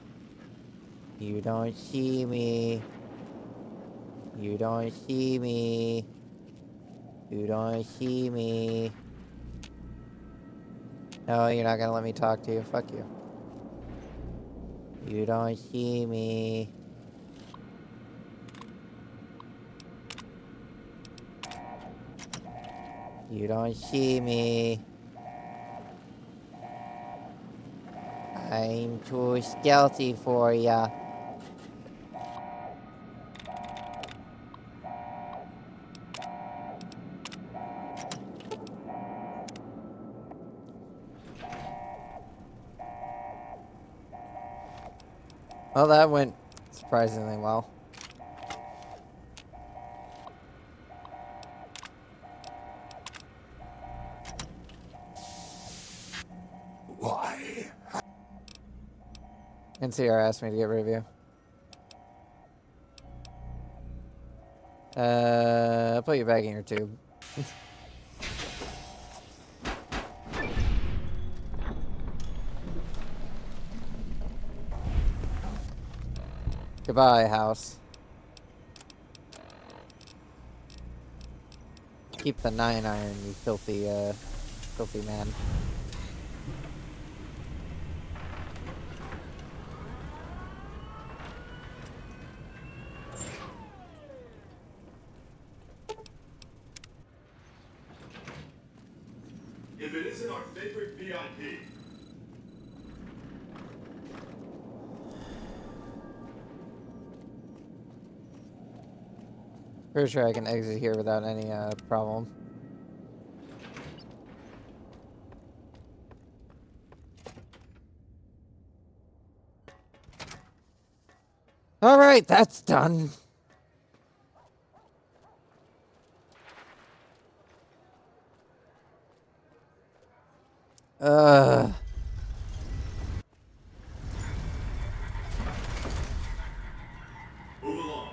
You don't see me. You don't see me. You don't see me. No, you're not gonna let me talk to you. Fuck you. You don't see me. You don't see me. I'm too stealthy for ya. Well, that went surprisingly well. Why? NCR asked me to get rid of you. I'll put you back in your tube. Goodbye, house. Keep the 9-iron, you filthy, filthy man. If it isn't our favorite VIP. Pretty sure I can exit here without any, problem. Alright, that's done. Move along.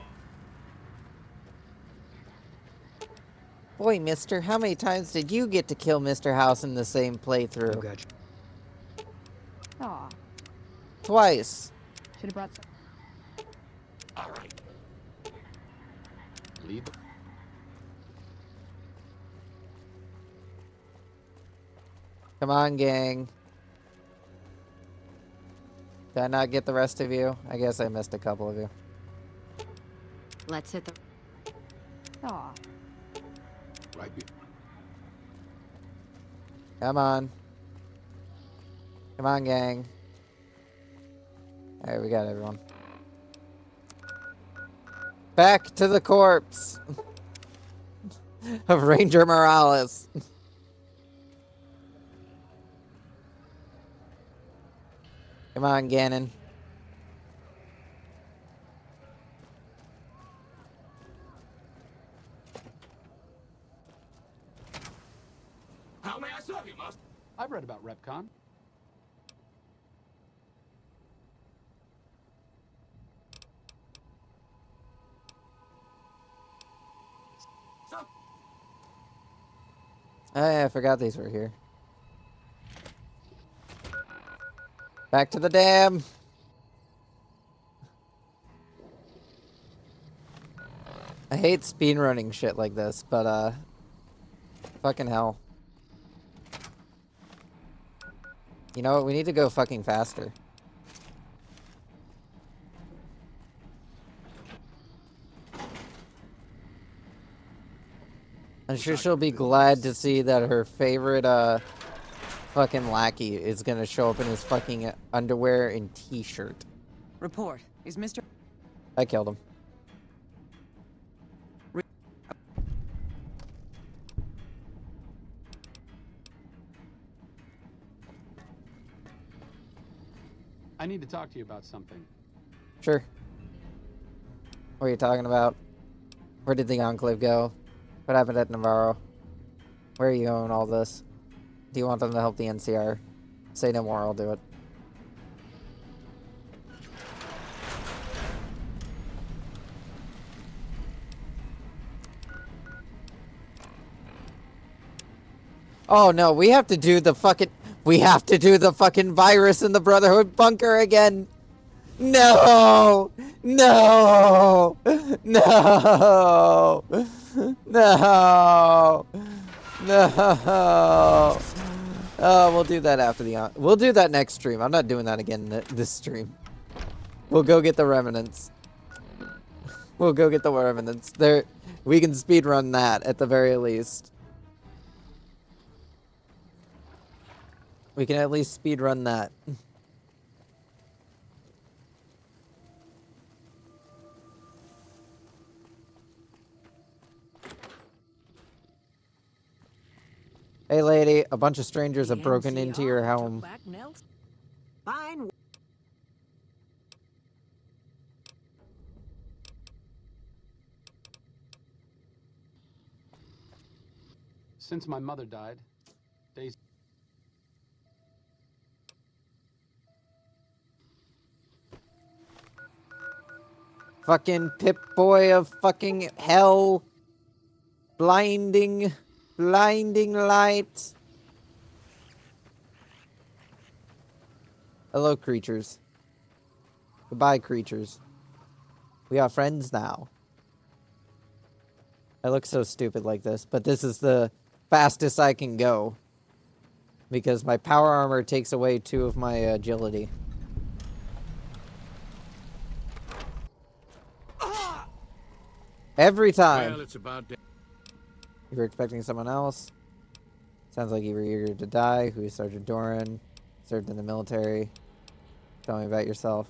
Boy, mister, how many times did you get to kill Mr. House in the same playthrough? Gotcha. Aw, Twice. should have brought some. Alright. Lead. Come on, gang. Did I not get the rest of you? I guess I missed a couple of you. Let's hit the... Aw, Right. Come on. Come on, gang. Alright, we got everyone. Back to the corpse of Ranger Morales. Come on, Ganon. How may I serve you, master? I've read about Repcon. Oh, yeah, I forgot these were here. Back to the dam. I hate speedrunning shit like this, but, fucking hell. You know what? We need to go fucking faster. I'm sure she'll be glad to see that her favorite, fucking lackey is gonna show up in his fucking underwear and t-shirt. Report. Is Mr. I killed him. I need to talk to you about something. Sure. What are you talking about? Where did the Enclave go? What happened at Navarro? Where are you going with all this? Do you want them to help the NCR? Say no more, I'll do it. Oh no, we have to do the fucking... We have to do the fucking virus in the Brotherhood bunker again! No! No! No! No! No! Oh, we'll do that after the... We'll do that next stream. I'm not doing that again this stream. We'll go get the remnants. We'll go get the remnants. There, we can speedrun that at the very least. We can at least speed run that. Hey lady, a bunch of strangers have broken into your home. Fine. Since my mother died, Daisy... Fucking Pip-Boy of fucking hell. Blinding light. Hello, creatures. Goodbye, creatures. We are friends now. I look so stupid like this, but this is the fastest I can go. Because my power armor takes away 2 of my agility. Every time. Well, it's about You were expecting someone else. Sounds like you were eager to die. Who is Sergeant Doran? Served in the military. Tell me about yourself.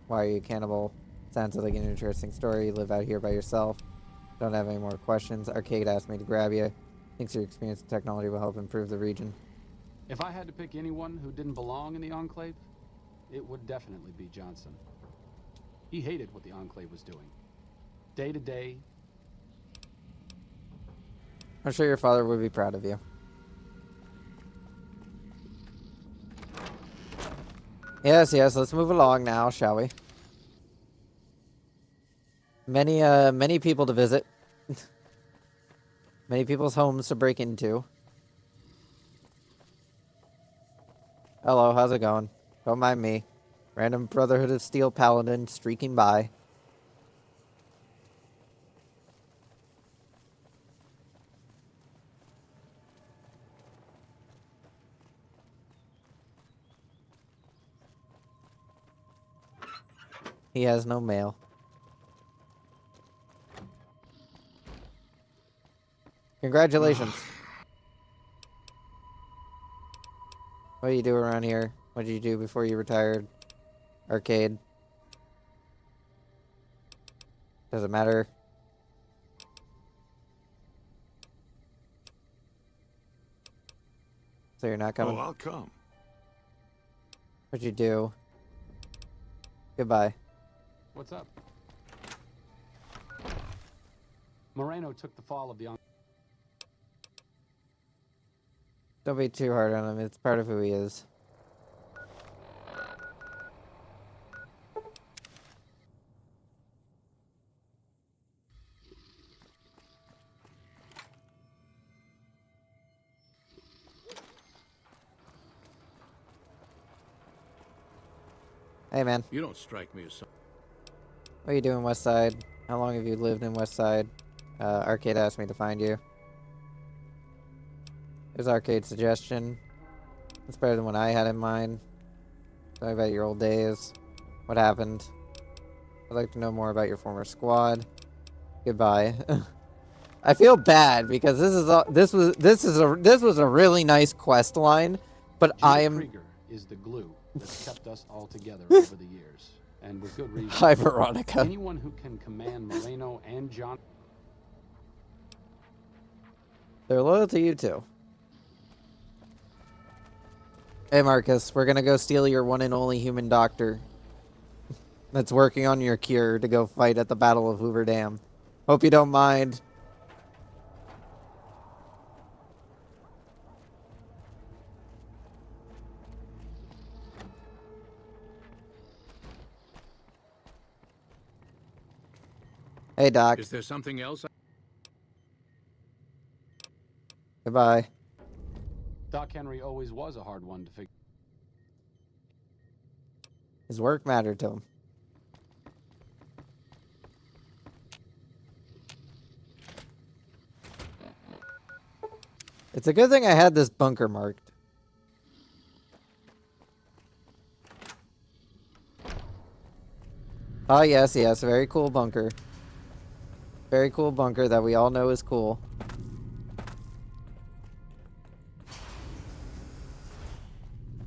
Why are you a cannibal? Sounds like an interesting story. You live out here by yourself. Don't have any more questions. Arcade asked me to grab you. Thinks your experience in technology will help improve the region. If I had to pick anyone who didn't belong in the Enclave, it would definitely be Johnson. He hated what the Enclave was doing. Day to day. I'm sure your father would be proud of you. Yes, let's move along now, shall we? Many people to visit. Many people's homes to break into. Hello, how's it going? Don't mind me. Random Brotherhood of Steel Paladin streaking by. He has no mail. Congratulations. What do you do around here? What did you do before you retired? Arcade. Does it matter? So you're not coming? Oh, I'll come. What'd you do? Goodbye. What's up? Moreno took the fall of the... Don't be too hard on him. It's part of who he is. Hey, man. You don't strike me as some... What are you doing, West Side? How long have you lived in West Side? Arcade asked me to find you. There's Arcade's suggestion. It's better than what I had in mind. Tell me about your old days. What happened? I'd like to know more about your former squad. Goodbye. I feel bad because this was a really nice quest line, but I am. Krieger is the glue that's kept us all together over the years, and with good reason. Hi, Veronica. Anyone who can command Moreno and John. They're loyal to you too. Hey, Marcus, we're gonna go steal your one and only human doctor that's working on your cure to go fight at the Battle of Hoover Dam. Hope you don't mind. Hey, Doc. Is there something else? Goodbye. Doc Henry always was a hard one to figure. His work mattered to him. It's a good thing I had this bunker marked. Oh, yes, very cool bunker. Very cool bunker that we all know is cool.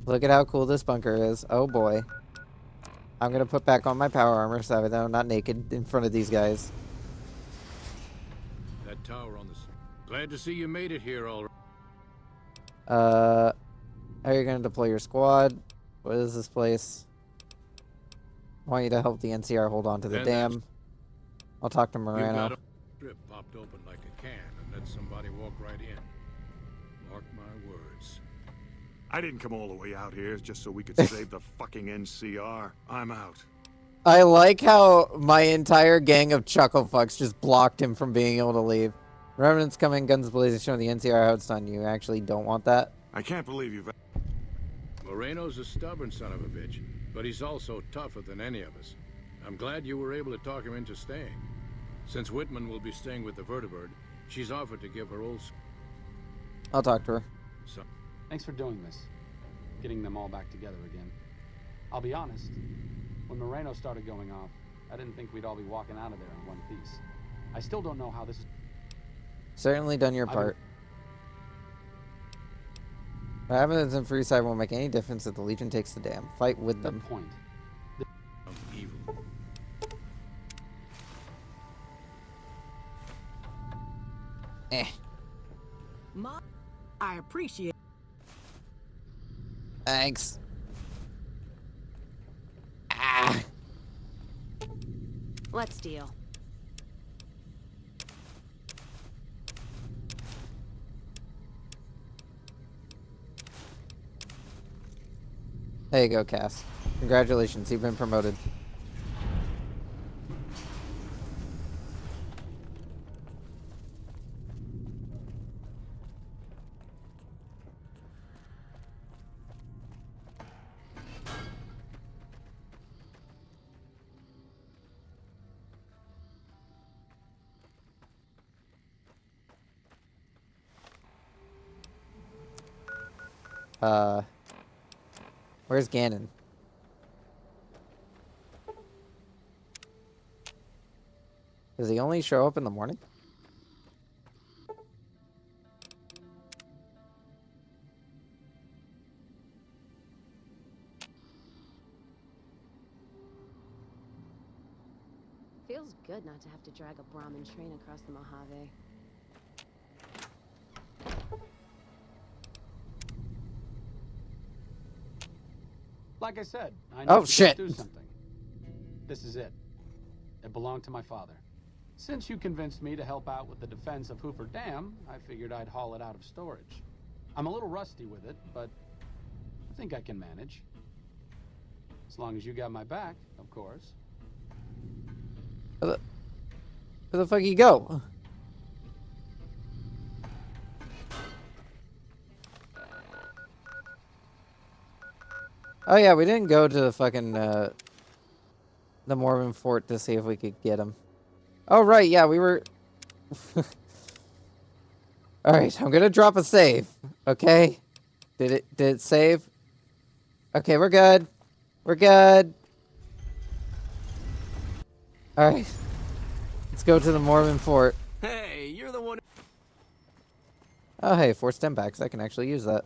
Look at how cool this bunker is. Oh boy. I'm gonna put back on my power armor so that I'm not naked in front of these guys. That tower on the... Glad to see you made it here all right. How are you gonna deploy your squad? What is this place? I want you to help the NCR hold on to the dam. I'll talk to You Moreno. got a strip popped open like a can and let somebody walk right in. Mark my words. I didn't come all the way out here just so we could save the fucking NCR. I'm out. I like how my entire gang of chucklefucks just blocked him from being able to leave. Remnants coming, guns blazing, showing the NCR how it's done. You actually don't want that? I can't believe you've... Moreno's a stubborn son of a bitch, but he's also tougher than any of us. I'm glad you were able to talk him into staying. Since Whitman will be staying with the Vertibird, she's offered to give her old... I'll talk to her. So... Thanks for doing this. Getting them all back together again. I'll be honest, when Moreno started going off, I didn't think we'd all be walking out of there in one piece. I still don't know how this is... Certainly done your part. What happens in Freeside won't make any difference if the Legion takes the dam. Fight with them. Point. Evil. Eh. I appreciate. Thanks. Ah. Let's deal. There you go, Cass. Congratulations, you've been promoted. Where's Ganon? Does he only show up in the morning? Feels good not to have to drag a Brahmin train across the Mojave. Like I said, I Oh, need to shit. do something. This is it. It belonged to my father. Since you convinced me to help out with the defense of Hoover Dam, I figured I'd haul it out of storage. I'm a little rusty with it, but I think I can manage. As long as you got my back, of course. Where the fuck you go? Oh yeah, we didn't go to the fucking, the Mormon fort to see if we could get him. Oh right, yeah, we were... Alright, I'm gonna drop a save, okay? Did it save? Okay, we're good. We're good. Alright. Let's go to the Mormon fort. Hey, you're the one... Oh hey, 4 stem packs, I can actually use that.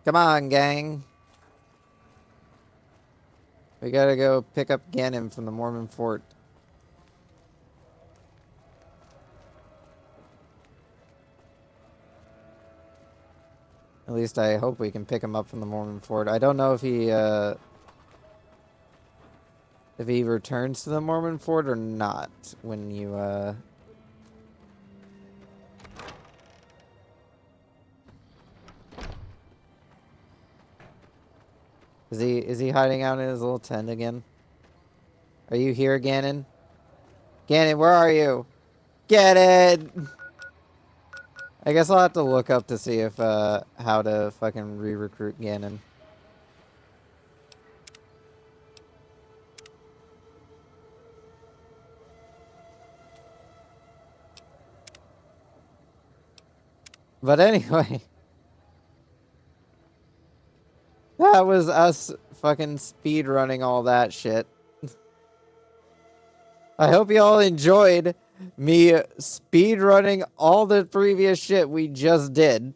Come on, gang. We gotta go pick up Ganon from the Mormon fort. At least I hope we can pick him up from the Mormon fort. I don't know if he returns to the Mormon fort or not when you Is he hiding out in his little tent again? Are you here, Ganon? Ganon, where are you? Get it! I guess I'll have to look up to see if how to fucking re-recruit Ganon. But anyway, that was us fucking speed running all that shit. I hope you all enjoyed me speed running all the previous shit we just did.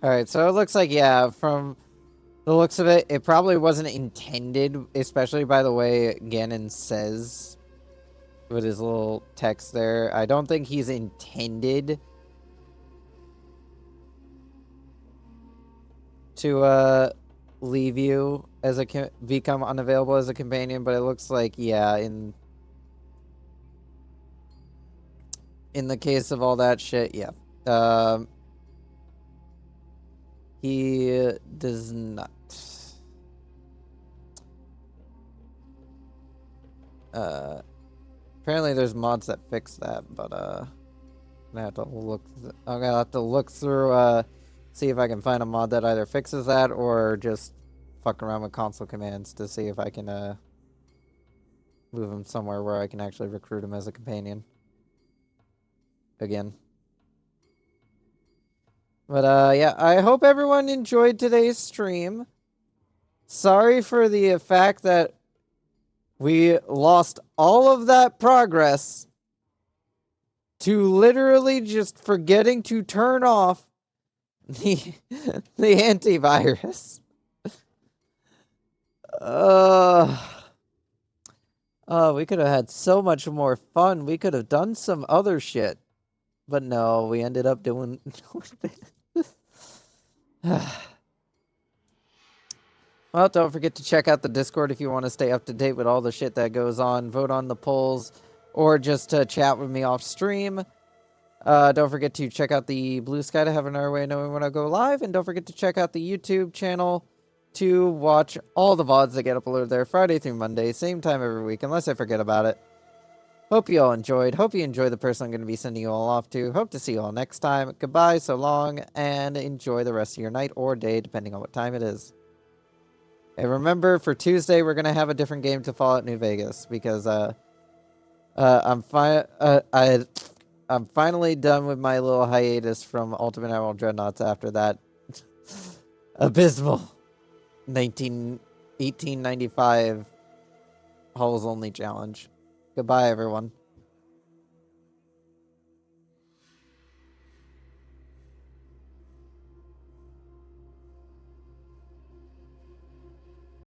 Alright, so it looks like, yeah, from the looks of it, it probably wasn't intended, especially by the way Ganon says with his little text there. I don't think he's intended to leave you as a become unavailable as a companion, but it looks like, yeah, in the case of all that shit, yeah. He does not. Apparently there's mods that fix that, but I'm gonna have to look. I'm gonna have to look through, see if I can find a mod that either fixes that or just fuck around with console commands to see if I can move him somewhere where I can actually recruit him as a companion again. But yeah, I hope everyone enjoyed today's stream. Sorry for the fact that we lost all of that progress to literally just forgetting to turn off the antivirus. We could have had so much more fun. We could have done some other shit. But no, we ended up doing Well, don't forget to check out the Discord if you want to stay up to date with all the shit that goes on. Vote on the polls, or just chat with me off stream. Don't forget to check out the Blue Sky to have another way of knowing when I go live. And don't forget to check out the YouTube channel to watch all the VODs that get uploaded there Friday through Monday. Same time every week, unless I forget about it. Hope you all enjoyed. Hope you enjoy the person I'm going to be sending you all off to. Hope to see you all next time. Goodbye, so long, and enjoy the rest of your night or day, depending on what time it is. And remember, for Tuesday, we're going to have a different game to Fallout New Vegas, because I'm finally done with my little hiatus from Ultimate Admiral Dreadnoughts after that abysmal 1895 Hulls Only challenge. Goodbye, everyone.